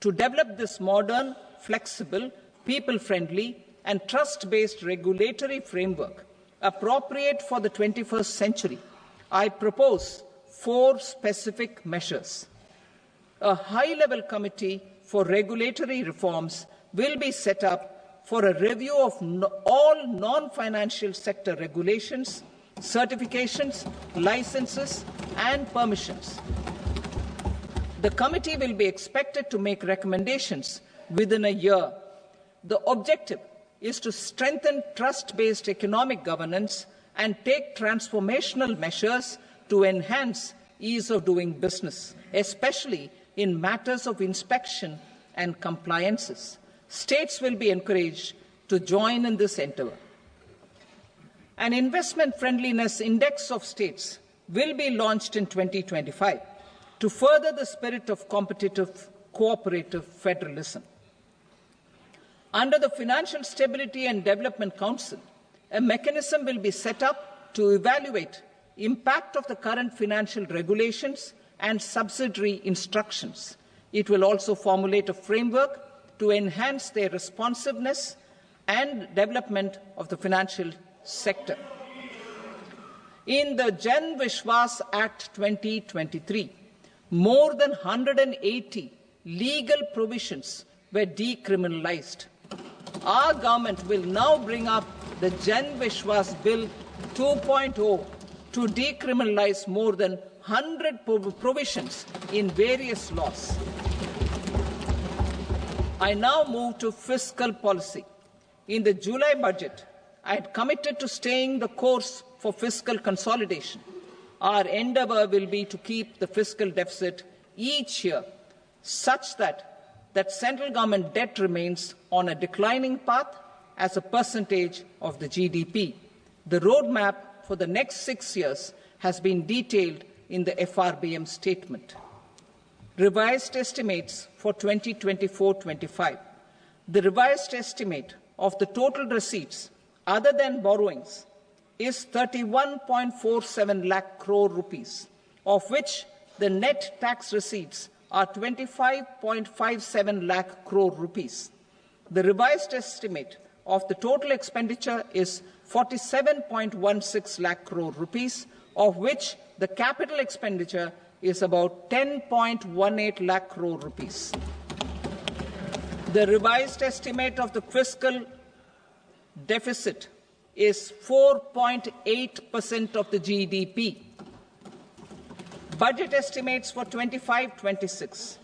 To develop this modern, flexible, people-friendly and trust-based regulatory framework appropriate for the 21st century, I propose 4 specific measures. A high-level committee for regulatory reforms will be set up for a review of all non-financial sector regulations, certifications, licenses and permissions. The committee will be expected to make recommendations within a year. The objective is to strengthen trust-based economic governance and take transformational measures to enhance ease of doing business, especially in matters of inspection and compliances. States will be encouraged to join in this endeavour. An investment friendliness index of states will be launched in 2025 to further the spirit of competitive, cooperative federalism. Under the Financial Stability and Development Council, a mechanism will be set up to evaluate impact of the current financial regulations and subsidiary instructions. It will also formulate a framework to enhance their responsiveness and development of the financial sector. In the Jan Vishwas Act 2023, more than 180 legal provisions were decriminalized. Our government will now bring up the Jan Vishwas Bill 2.0 to decriminalize more than 100 provisions in various laws. I now move to fiscal policy. In the July budget, I had committed to staying the course for fiscal consolidation. Our endeavour will be to keep the fiscal deficit each year such that central government debt remains on a declining path as a percentage of the GDP. The roadmap for the next 6 years has been detailed in the FRBM statement. Revised estimates for 2024-25. The revised estimate of the total receipts other than borrowings is 31.47 lakh crore rupees, of which the net tax receipts are 25.57 lakh crore rupees. The revised estimate of the total expenditure is 47.16 lakh crore rupees, of which the capital expenditure is about 10.18 lakh crore rupees. The revised estimate of the fiscal deficit is 4.8% of the GDP. Budget estimates for 25-26.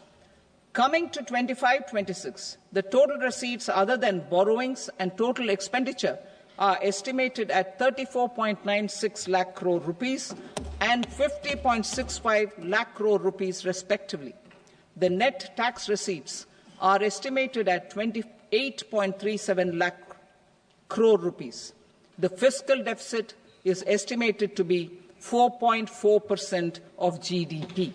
Coming to 25-26, the total receipts other than borrowings and total expenditure are estimated at 34.96 lakh crore rupees and 50.65 lakh crore rupees respectively. The net tax receipts are estimated at 28.37 lakh crore rupees. The fiscal deficit is estimated to be 4.4% of GDP.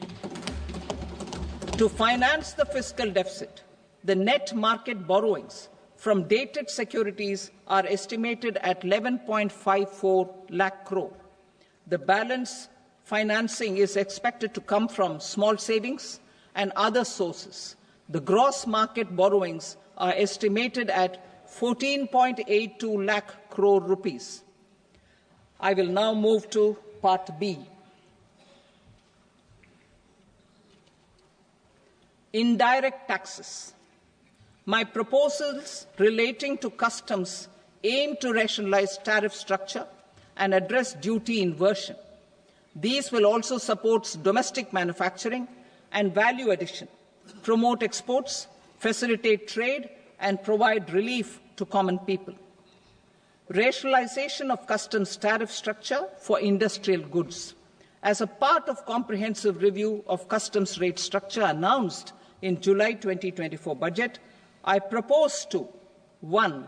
To finance the fiscal deficit, the net market borrowings from dated securities are estimated at 11.54 lakh crore. The balance financing is expected to come from small savings and other sources. The gross market borrowings are estimated at 14.82 lakh crore rupees. I will now move to Part B. Indirect taxes. My proposals relating to customs aim to rationalize tariff structure and address duty inversion. These will also support domestic manufacturing and value addition, promote exports, facilitate trade, and provide relief to common people. Rationalization of customs tariff structure for industrial goods. As a part of comprehensive review of customs rate structure announced in July 2024 budget, I propose to, 1,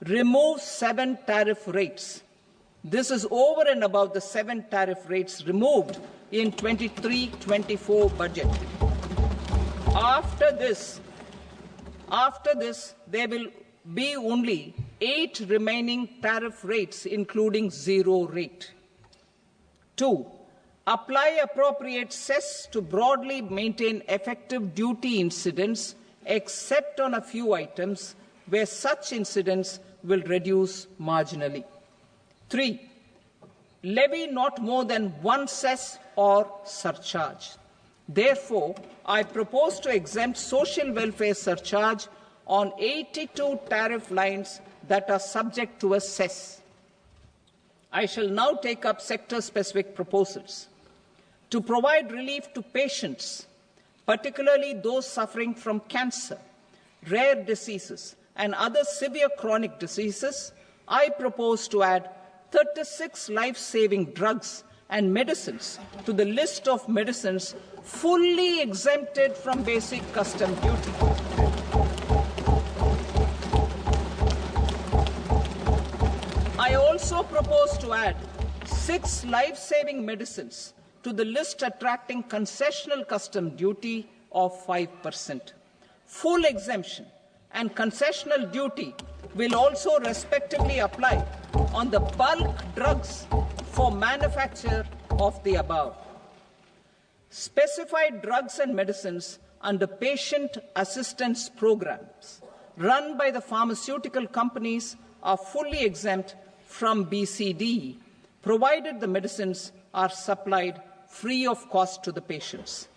remove 7 tariff rates. This is over and above the 7 tariff rates removed in 23-24 budget. After this, there will be only 8 remaining tariff rates, including 0 rate. 2, apply appropriate cess to broadly maintain effective duty incidence, except on a few items where such incidence will reduce marginally. 3, levy not more than 1 cess or surcharge. Therefore, I propose to exempt social welfare surcharge on 82 tariff lines that are subject to a cess. I shall now take up sector-specific proposals. To provide relief to patients, particularly those suffering from cancer, rare diseases, and other severe chronic diseases, I propose to add 36 life-saving drugs and medicines to the list of medicines fully exempted from basic custom duty. I also propose to add 6 life-saving medicines to the list attracting concessional custom duty of 5%. Full exemption and concessional duty will also respectively apply on the bulk drugs for manufacture of the above. Specified drugs and medicines under patient assistance programs run by the pharmaceutical companies are fully exempt from BCD, provided the medicines are supplied free of cost to the patients.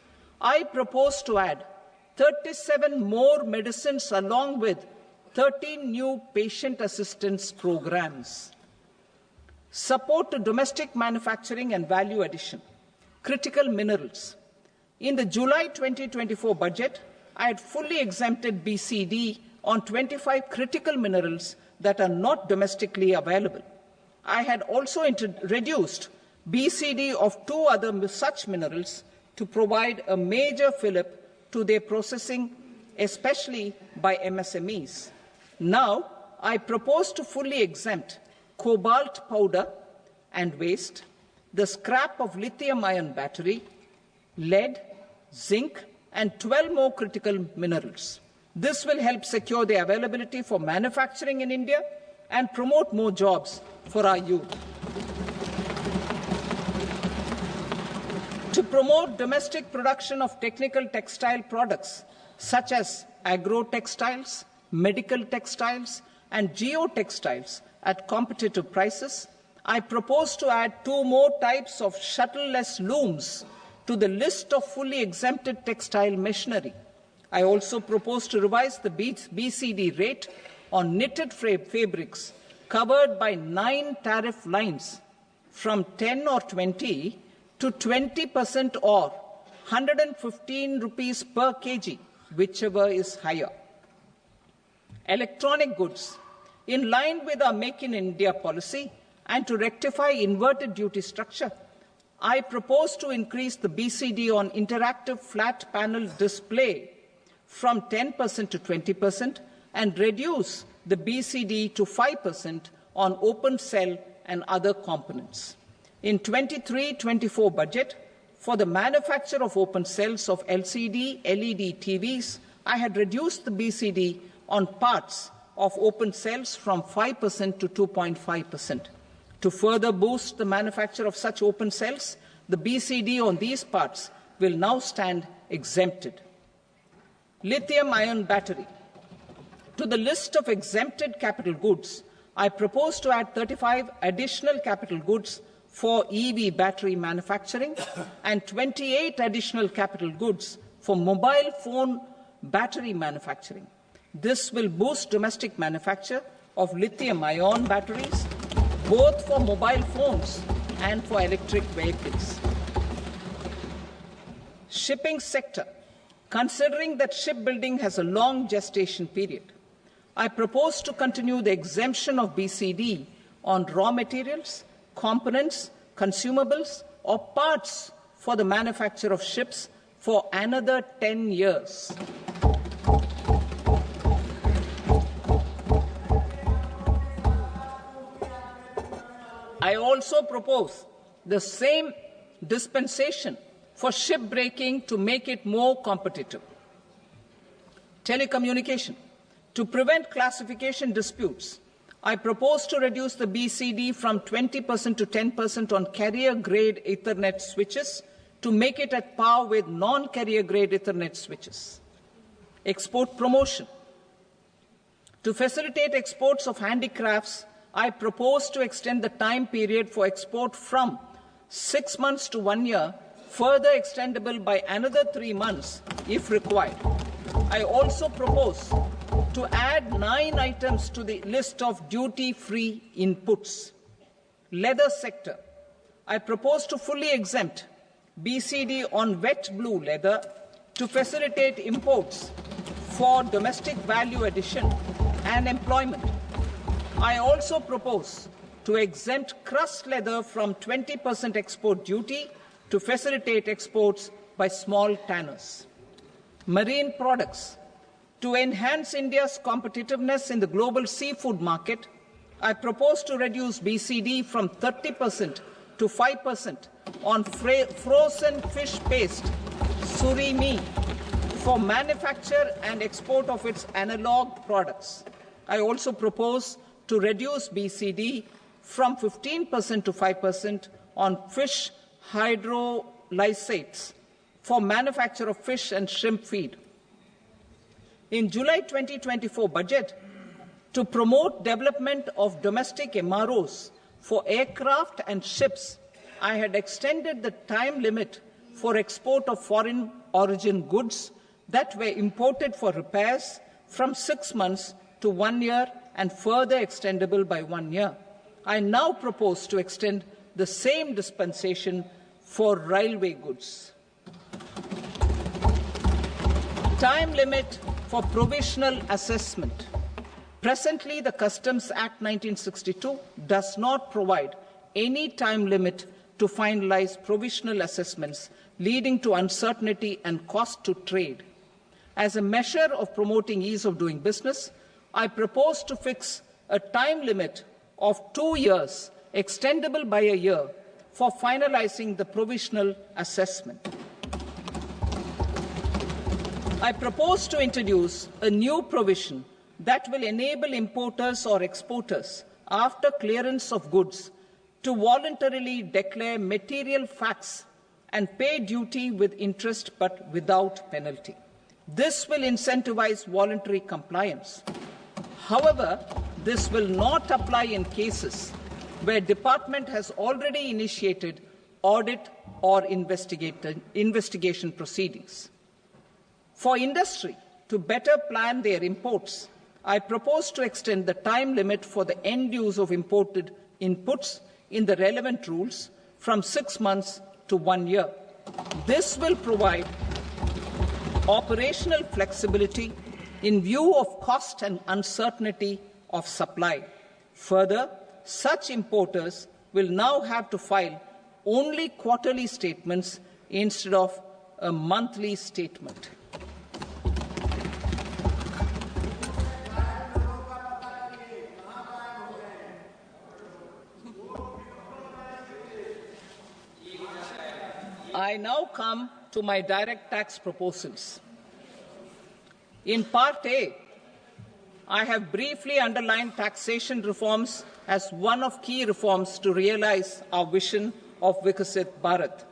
I propose to add 37 more medicines along with 13 new patient assistance programs. Support to domestic manufacturing and value addition. Critical minerals. In the July 2024 budget, I had fully exempted BCD on 25 critical minerals that are not domestically available. I had also reduced BCD of 2 other such minerals to provide a major fillip to their processing, especially by MSMEs. Now, I propose to fully exempt cobalt powder and waste, the scrap of lithium-ion battery, lead, zinc, and 12 more critical minerals. This will help secure the availability for manufacturing in India and promote more jobs for our youth. To promote domestic production of technical textile products such as agro-textiles, medical textiles, and geotextiles at competitive prices, I propose to add 2 more types of shuttle-less looms to the list of fully exempted textile machinery. I also propose to revise the BCD rate on knitted fabrics covered by 9 tariff lines from 10 or 20 to 20% or 115 rupees per kg, whichever is higher. Electronic goods. In line with our Make in India policy and to rectify inverted duty structure, I propose to increase the BCD on interactive flat panel display from 10% to 20% and reduce the BCD to 5% on open cell and other components. In 23-24 budget, for the manufacture of open cells of LCD, LED TVs, I had reduced the BCD on parts of open cells from 5% to 2.5%. To further boost the manufacture of such open cells, the BCD on these parts will now stand exempted. Lithium-ion battery. To the list of exempted capital goods, I propose to add 35 additional capital goods for EV battery manufacturing and 28 additional capital goods for mobile phone battery manufacturing. This will boost domestic manufacture of lithium-ion batteries, both for mobile phones and for electric vehicles. Shipping sector. Considering that shipbuilding has a long gestation period, I propose to continue the exemption of BCD on raw materials, components, consumables, or parts for the manufacture of ships for another 10 years. I also propose the same dispensation for shipbreaking to make it more competitive. Telecommunication. To prevent classification disputes, I propose to reduce the BCD from 20% to 10% on carrier-grade Ethernet switches to make it at par with non-carrier-grade Ethernet switches. Export promotion. To facilitate exports of handicrafts, I propose to extend the time period for export from 6 months to 1 year, further extendable by another 3 months if required. I also propose to add 9 items to the list of duty-free inputs. Leather sector. I propose to fully exempt BCD on wet blue leather to facilitate imports for domestic value addition and employment. I also propose to exempt crust leather from 20% export duty to facilitate exports by small tanners. Marine products. To enhance India's competitiveness in the global seafood market, I propose to reduce BCD from 30% to 5% on frozen fish paste, surimi, for manufacture and export of its analog products. I also propose to reduce BCD from 15% to 5% on fish hydrolysates for manufacture of fish and shrimp feed. In July 2024 budget, to promote development of domestic MROs for aircraft and ships, I had extended the time limit for export of foreign origin goods that were imported for repairs from 6 months to 1 year and further extendable by 1 year. I now propose to extend the same dispensation for railway goods. Time limit for provisional assessment. Presently, the Customs Act 1962 does not provide any time limit to finalize provisional assessments, leading to uncertainty and cost to trade. As a measure of promoting ease of doing business, I propose to fix a time limit of 2 years, extendable by a year, for finalizing the provisional assessment. I propose to introduce a new provision that will enable importers or exporters, after clearance of goods, to voluntarily declare material facts and pay duty with interest but without penalty. This will incentivize voluntary compliance. However, this will not apply in cases where department has already initiated audit or investigation proceedings. For industry to better plan their imports, I propose to extend the time limit for the end use of imported inputs in the relevant rules from 6 months to 1 year. This will provide operational flexibility in view of cost and uncertainty of supply. Further, such importers will now have to file only quarterly statements instead of a monthly statement. I now come to my direct tax proposals. In Part A, I have briefly underlined taxation reforms as one of key reforms to realize our vision of Vikasit Bharat.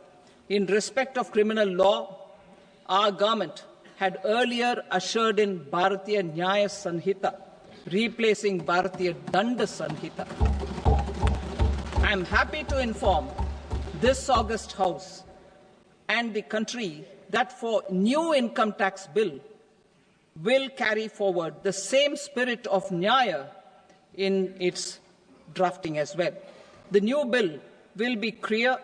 In respect of criminal law, our government had earlier ushered in Bharatiya Nyaya Sanhita, replacing Bharatiya Danda Sanhita. I am happy to inform this august House and the country that for new income tax bill will carry forward the same spirit of Nyaya in its drafting as well. The new bill will be clear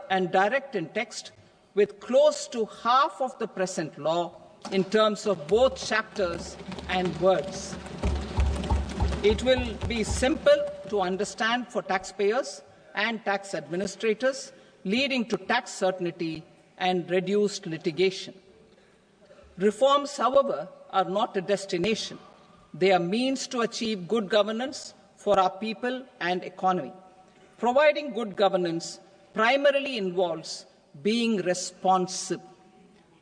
and direct in text, with close to half of the present law in terms of both chapters and words. It will be simple to understand for taxpayers and tax administrators, leading to tax certainty and reduced litigation. Reforms, however, are not a destination. They are means to achieve good governance for our people and economy. Providing good governance primarily involves being responsive.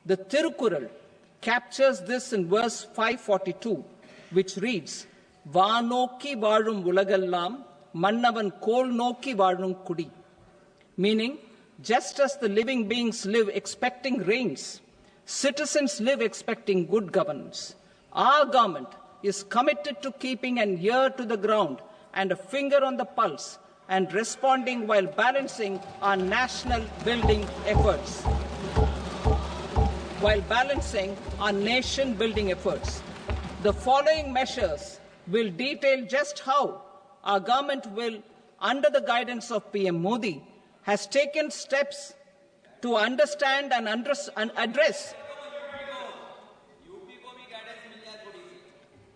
The Tirukkural captures this in verse 542, which reads, "Vaanokki vaazhum ulagallam, mannavan kol nokki vaazhum kudi," meaning, just as the living beings live expecting rains, citizens live expecting good governance. Our government is committed to keeping an ear to the ground and a finger on the pulse and responding while balancing our national building efforts. The following measures will detail just how our government will, under the guidance of PM Modi, has taken steps to understand and address.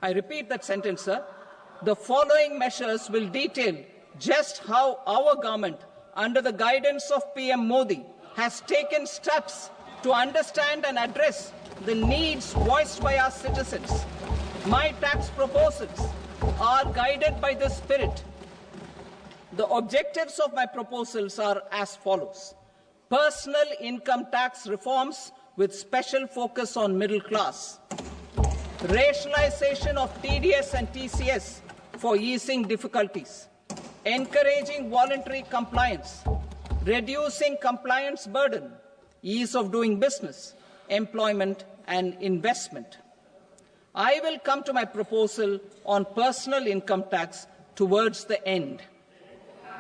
I repeat that sentence, sir. The following measures will detail just how our government, under the guidance of PM Modi, has taken steps to understand and address the needs voiced by our citizens. My tax proposals are guided by this spirit. The objectives of my proposals are as follows. Personal income tax reforms with special focus on middle class. Rationalization of TDS and TCS for easing difficulties. Encouraging voluntary compliance. Reducing compliance burden. Ease of doing business, employment and investment. I will come to my proposal on personal income tax towards the end.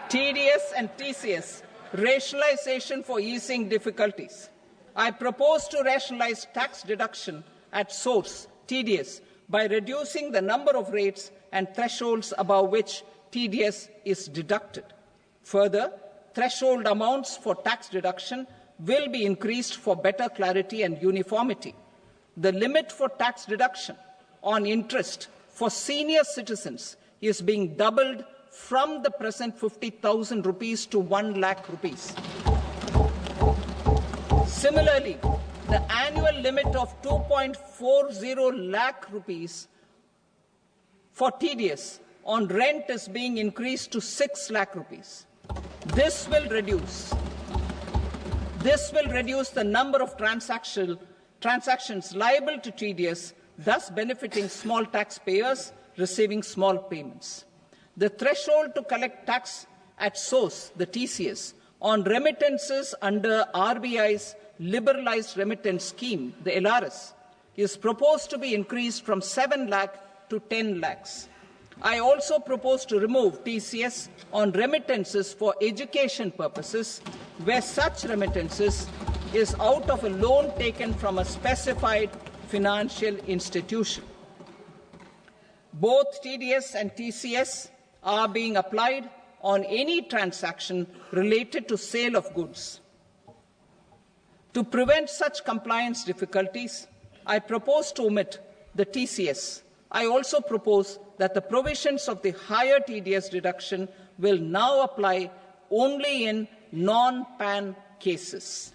TDS and TCS, rationalization for easing difficulties. I propose to rationalize tax deduction at source, TDS, by reducing the number of rates and thresholds above which TDS is deducted. Further, threshold amounts for tax deduction will be increased for better clarity and uniformity. The limit for tax deduction on interest for senior citizens is being doubled from the present 50,000 rupees to 1 lakh rupees. Similarly, the annual limit of 2.40 lakh rupees for TDS on rent is being increased to 6 lakh rupees. This will reduce the number of transactions liable to TDS, thus benefiting small taxpayers receiving small payments. The threshold to collect tax at source, the TCS, on remittances under RBI's liberalized remittance scheme, the LRS, is proposed to be increased from 7 lakh to 10 lakhs. I also propose to remove TCS on remittances for education purposes, where such remittances is out of a loan taken from a specified financial institution. Both TDS and TCS are being applied on any transaction related to sale of goods. To prevent such compliance difficulties, I propose to omit the TCS. I also propose that the provisions of the higher TDS deduction will now apply only in non-PAN cases.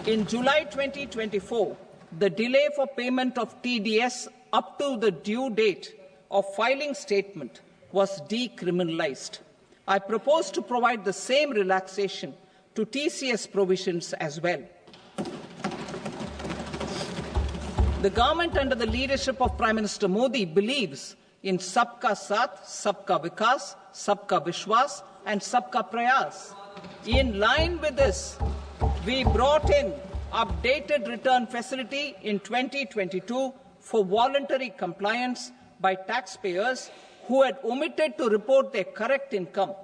In July 2024, the delay for payment of TDS up to the due date of filing statement was decriminalized. I propose to provide the same relaxation to TCS provisions as well. The government under the leadership of Prime Minister Modi believes in Sabka Saath, Sabka Vikas, Sabka Vishwas and Sabka Prayas. In line with this, we brought in updated return facility in 2022 for voluntary compliance by taxpayers who had omitted to report their correct income.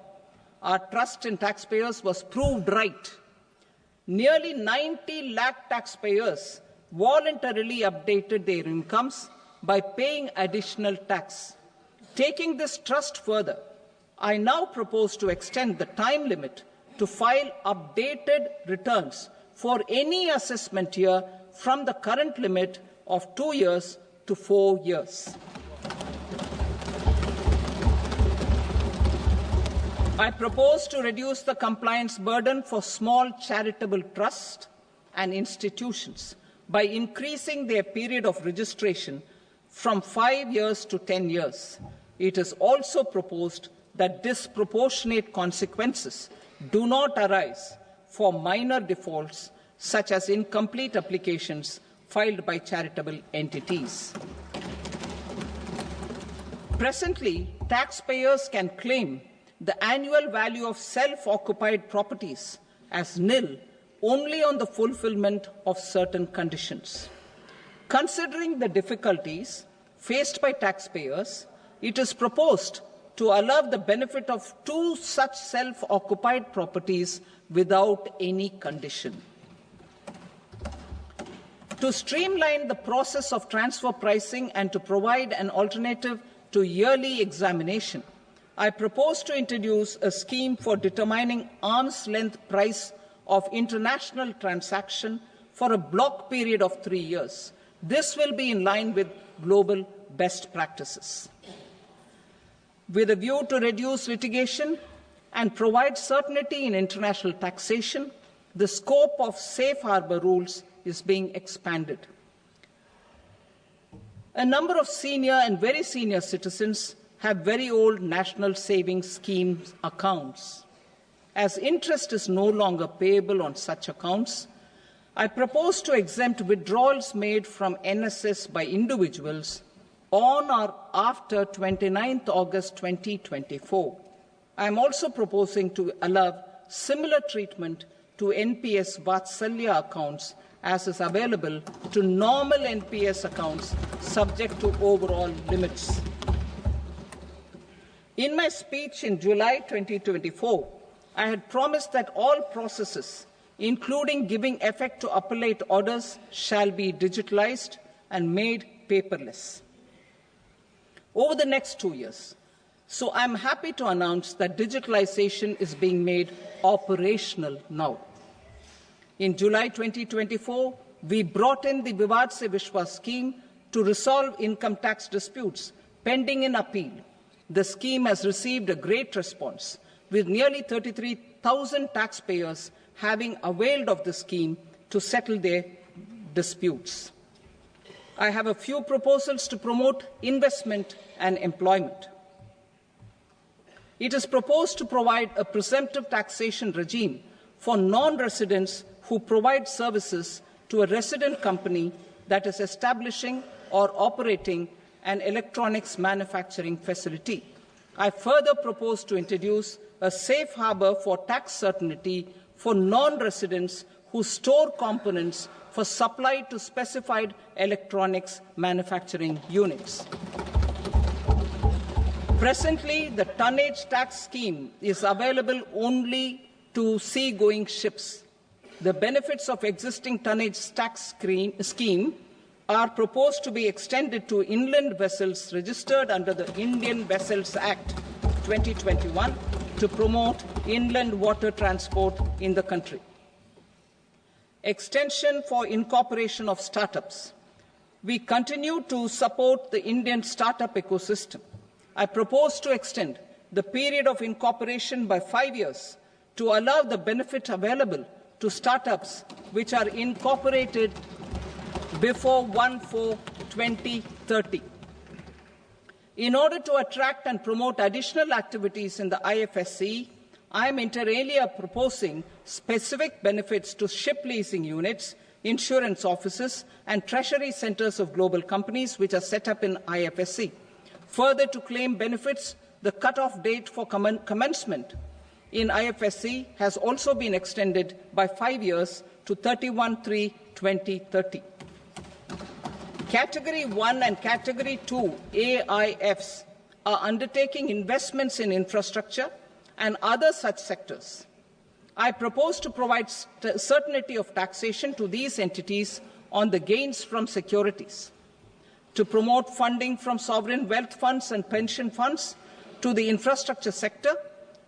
Our trust in taxpayers was proved right. Nearly 90 lakh taxpayers voluntarily updated their incomes by paying additional tax. Taking this trust further, I now propose to extend the time limit to file updated returns for any assessment year from the current limit of 2 years to 4 years. I propose to reduce the compliance burden for small charitable trusts and institutions by increasing their period of registration from 5 years to 10 years. It is also proposed that disproportionate consequences do not arise for minor defaults such as incomplete applications filed by charitable entities. Presently, taxpayers can claim the annual value of self-occupied properties as nil only on the fulfillment of certain conditions. Considering the difficulties faced by taxpayers, it is proposed to allow the benefit of 2 such self-occupied properties without any condition. To streamline the process of transfer pricing and to provide an alternative to yearly examination, I propose to introduce a scheme for determining arm's length price of international transaction for a block period of 3 years. This will be in line with global best practices. With a view to reduce litigation and provide certainty in international taxation, the scope of safe harbour rules is being expanded. A number of senior and very senior citizens have very old national savings schemes accounts. As interest is no longer payable on such accounts, I propose to exempt withdrawals made from NSS by individuals on or after 29th August 2024. I am also proposing to allow similar treatment to NPS Vatsalya accounts as is available to normal NPS accounts subject to overall limits. In my speech in July 2024, I had promised that all processes, including giving effect to appellate orders, shall be digitalized and made paperless over the next 2 years. So I'm happy to announce that digitalization is being made operational now. In July 2024, we brought in the Vivad Se Vishwas scheme to resolve income tax disputes pending in appeal. The scheme has received a great response, with nearly 33,000 taxpayers having availed of the scheme to settle their disputes. I have a few proposals to promote investment and employment. It is proposed to provide a presumptive taxation regime for non-residents who provide services to a resident company that is establishing or operating an electronics manufacturing facility. I further propose to introduce a safe harbour for tax certainty for non-residents who store components for supply to specified electronics manufacturing units. Presently, the tonnage tax scheme is available only to sea-going ships. The benefits of existing tonnage tax scheme are proposed to be extended to inland vessels registered under the Indian Vessels Act 2021 to promote inland water transport in the country. Extension for incorporation of startups. We continue to support the Indian startup ecosystem. I propose to extend the period of incorporation by 5 years to allow the benefit available to startups which are incorporated before 1/4/2030. In order to attract and promote additional activities in the IFSC, I am inter alia proposing specific benefits to ship leasing units, insurance offices, and treasury centres of global companies which are set up in IFSC. Further, to claim benefits, the cut-off date for commencement in IFSC has also been extended by 5 years to 31/3/2030. Category 1 and Category 2 AIFs are undertaking investments in infrastructure and other such sectors. I propose to provide certainty of taxation to these entities on the gains from securities, to promote funding from sovereign wealth funds and pension funds to the infrastructure sector.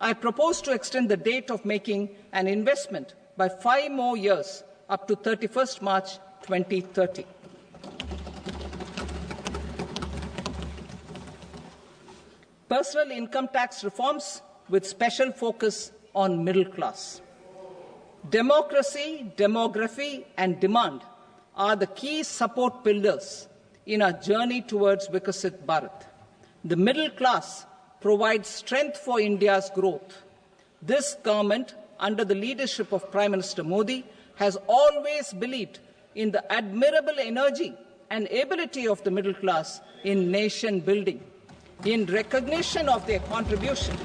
I propose to extend the date of making an investment by 5 more years up to 31st March 2030. Personal income tax reforms with special focus on middle class. Democracy, demography, and demand are the key support pillars in our journey towards Vikasit Bharat. The middle class provides strength for India's growth. This government, under the leadership of Prime Minister Modi, has always believed in the admirable energy and ability of the middle class in nation building. In recognition of their contribution,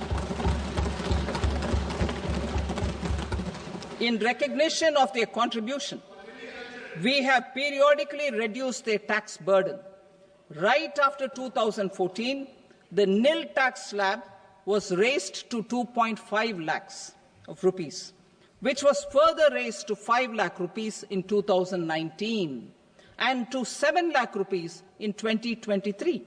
we have periodically reduced their tax burden. Right after 2014, the nil tax slab was raised to 2.5 lakhs of rupees, which was further raised to 5 lakh rupees in 2019 and to 7 lakh rupees in 2023.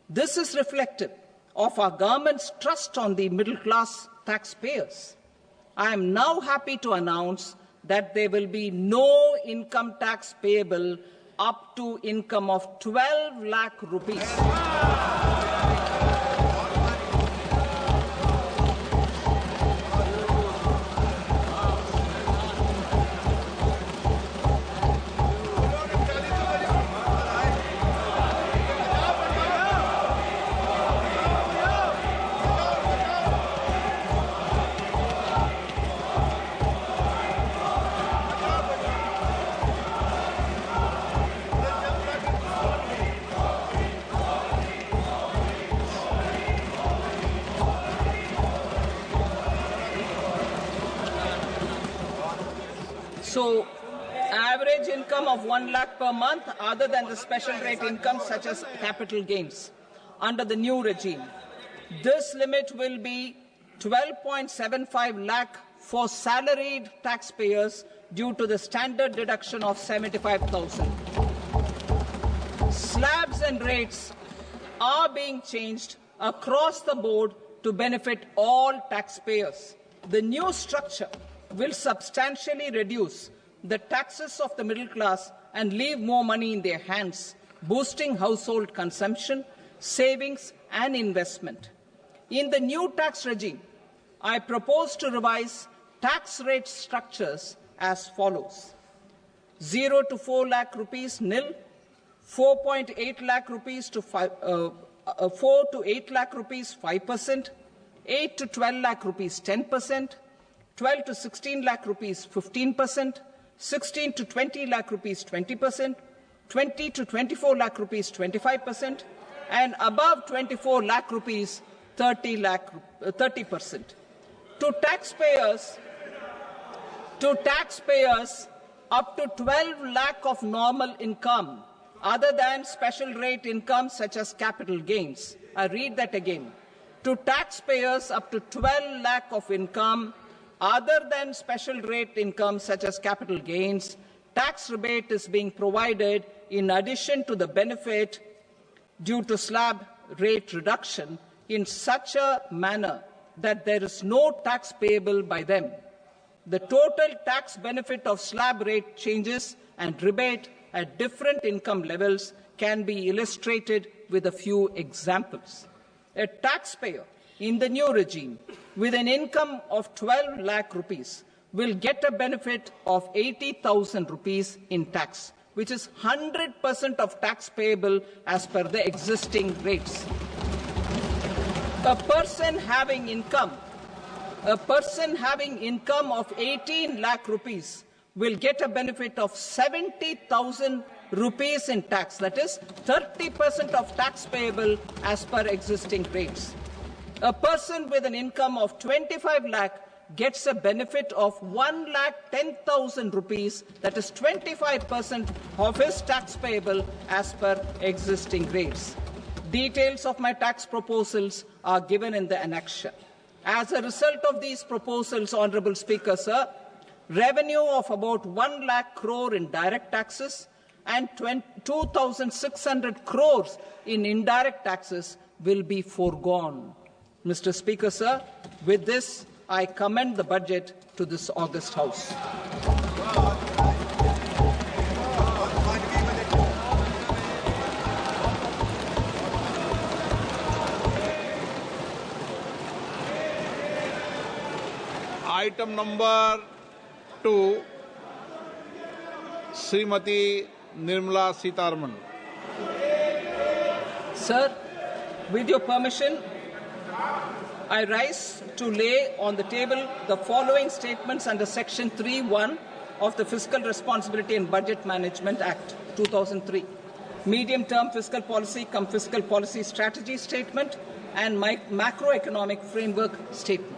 This is reflective of our government's trust on the middle class taxpayers. I am now happy to announce that there will be no income tax payable up to income of 12 lakh rupees. So, average income of 1 lakh per month, other than the special rate income such as capital gains, under the new regime. This limit will be 12.75 lakh for salaried taxpayers due to the standard deduction of 75,000. Slabs and rates are being changed across the board to benefit all taxpayers. The new structure will substantially reduce the taxes of the middle class and leave more money in their hands, boosting household consumption, savings, and investment. In the new tax regime, I propose to revise tax rate structures as follows: 0 to 4 lakh rupees nil, 4.8 lakh rupees to 4 to 8 lakh rupees 5%, 8 to 12 lakh rupees 10%, 12 to 16 lakh rupees 15%, 16 to 20 lakh rupees 20%, 20 to 24 lakh rupees 25%, and above 24 lakh rupees 30%. To taxpayers up to 12 lakh of normal income, other than special rate income such as capital gains. I read that again. To taxpayers up to 12 lakh of income, other than special rate income such as capital gains, tax rebate is being provided in addition to the benefit due to slab rate reduction in such a manner that there is no tax payable by them. The total tax benefit of slab rate changes and rebate at different income levels can be illustrated with a few examples. A taxpayer in the new regime with an income of 12 lakh rupees will get a benefit of 80,000 rupees in tax, which is 100% of tax payable as per the existing rates. A person having income of 18 lakh rupees will get a benefit of 70,000 rupees in tax, that is 30% of tax payable as per existing rates. A person with an income of 25 lakh gets a benefit of 1,10,000 rupees, that is 25% of his tax payable as per existing rates. Details of my tax proposals are given in the annexure. As a result of these proposals, Honourable Speaker, sir, revenue of about 1 lakh crore in direct taxes and 2,600 crores in indirect taxes will be foregone. Mr. Speaker, sir, with this, I commend the budget to this august House. item number 2, Srimati Nirmala Sitharaman. Sir, with your permission, I rise to lay on the table the following statements under Section 3(1) of the Fiscal Responsibility and Budget Management Act 2003. Medium-term fiscal policy cum fiscal policy strategy statement and macroeconomic framework statement.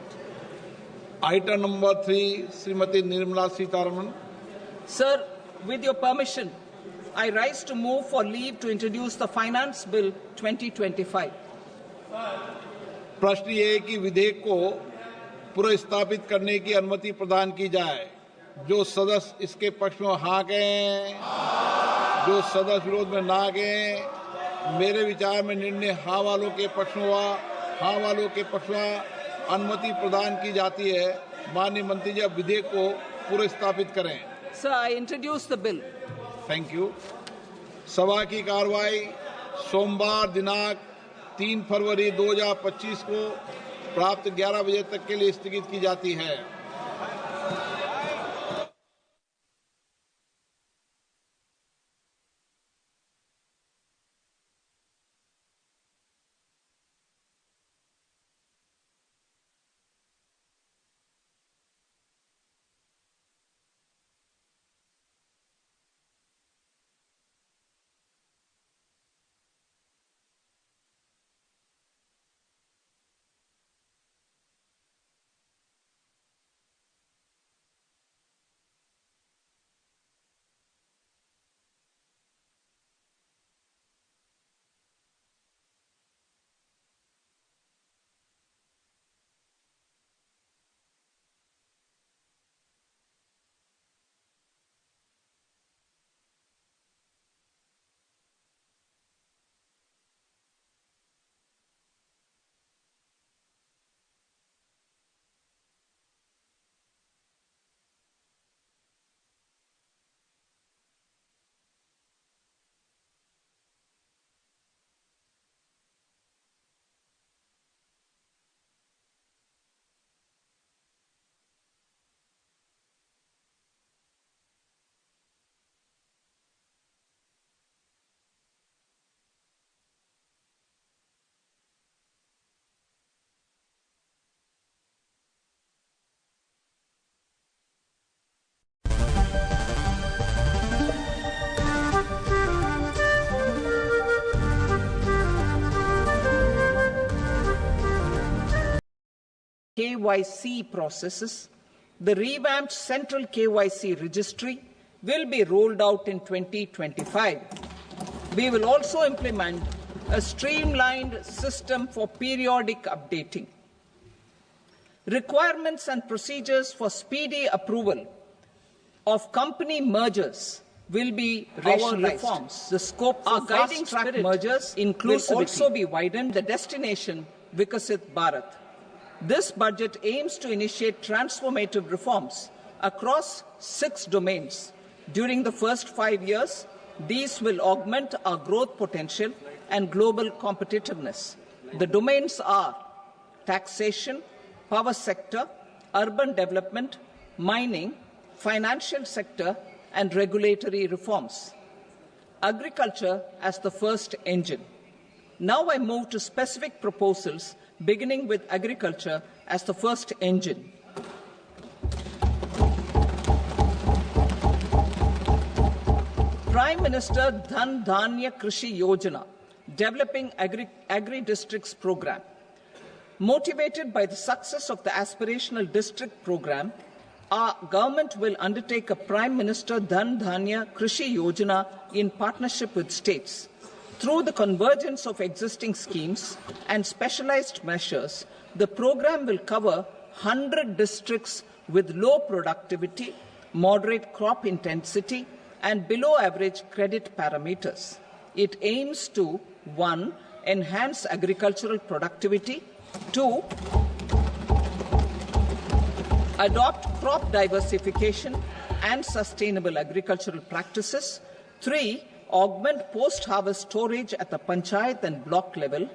Item number 3, Srimati Nirmala Sitharaman. Sir, with your permission, I rise to move for leave to introduce the Finance Bill 2025. प्रश्न ये है कि विधेयक को पुनर्स्थापित करने की अनुमति प्रदान की जाए। जो सदस्य इसके पक्ष में हाँ कहें, जो सदस्य विरोध में ना कहें। मेरे विचार में निर्णय हाँ वालों के पक्ष में हुआ, हाँ वालों के पक्ष में अनुमति प्रदान की जाती है। माननीय मंत्री जी, अब विधेयक को पुनर्स्थापित करें। Sir, I introduce the bill. Thank you. सभा की कार्रवाई सोमवार दिनांक 3 फरवरी 2025 को प्राप्त 11 बजे तक के लिए स्थगित की जाती है। KYC processes, the revamped Central KYC registry will be rolled out in 2025. We will also implement a streamlined system for periodic updating. Requirements and procedures for speedy approval of company mergers will be rationalized. Reforms, the scope for fast-track mergers will also be widened. The destination, Vikasit Bharat. This budget aims to initiate transformative reforms across 6 domains. During the first 5 years, these will augment our growth potential and global competitiveness. The domains are taxation, power sector, urban development, mining, financial sector, and regulatory reforms. Agriculture as the first engine. Now I move to specific proposals, beginning with agriculture as the first engine. Prime Minister Dhan Dhanya Krishi Yojana, developing agri-districts program. Motivated by the success of the aspirational district program, our government will undertake a Prime Minister Dhan Dhanya Krishi Yojana in partnership with states. Through the convergence of existing schemes and specialized measures, the program will cover 100 districts with low productivity, moderate crop intensity, and below average credit parameters. It aims to 1. Enhance agricultural productivity, 2. Adopt crop diversification and sustainable agricultural practices, 3. Augment post-harvest storage at the panchayat and block level,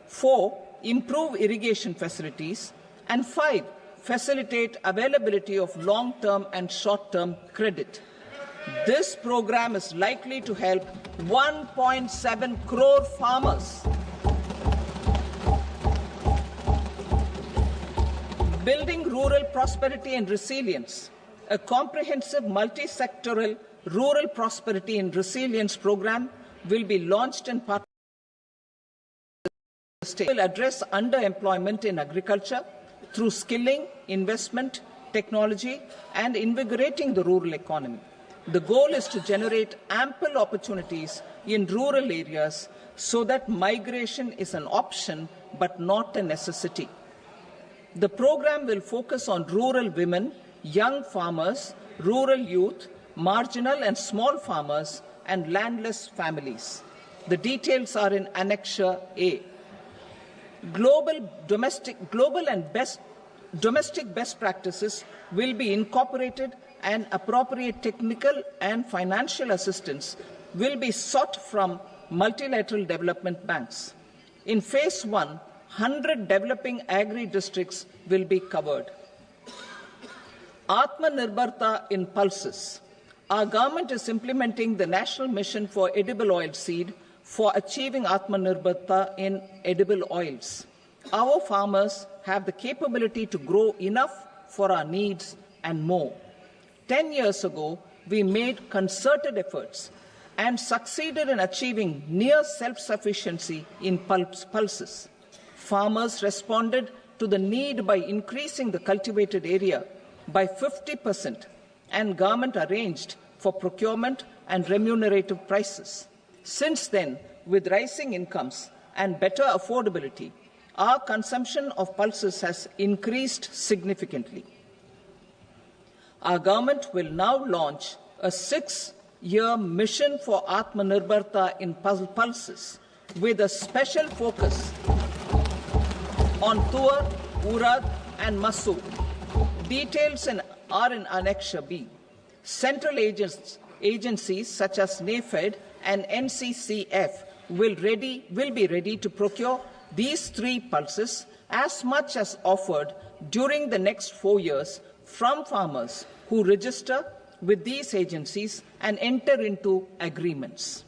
4. Improve irrigation facilities, and 5. facilitate availability of long-term and short-term credit. This program is likely to help 1.7 crore farmers. Building rural prosperity and resilience. A comprehensive multi-sectoral rural prosperity and resilience program will be launched in partnership with the state. It will address underemployment in agriculture through skilling, investment, technology, and invigorating the rural economy. The goal is to generate ample opportunities in rural areas so that migration is an option but not a necessity. The program will focus on rural women, young farmers, rural youth, marginal and small farmers, and landless families. The details are in Annexure A. Domestic best practices will be incorporated, and appropriate technical and financial assistance will be sought from multilateral development banks. In Phase 1, 100 developing agri-districts will be covered. Atmanirbharta in pulses. Our government is implementing the National Mission for Edible Oilseed for achieving Atmanirbharta in edible oils. Our farmers have the capability to grow enough for our needs and more. 10 years ago, we made concerted efforts and succeeded in achieving near self-sufficiency in pulses. Farmers responded to the need by increasing the cultivated area by 50%, and government arranged for procurement and remunerative prices. Since then, with rising incomes and better affordability, our consumption of pulses has increased significantly. Our government will now launch a 6-year mission for Atmanirbharta in pulses with a special focus on Tuar, Urad and Masoor. Details are in Annexure B. Central agencies such as NAFED and NCCF will be ready to procure these 3 pulses as much as offered during the next 4 years from farmers who register with these agencies and enter into agreements.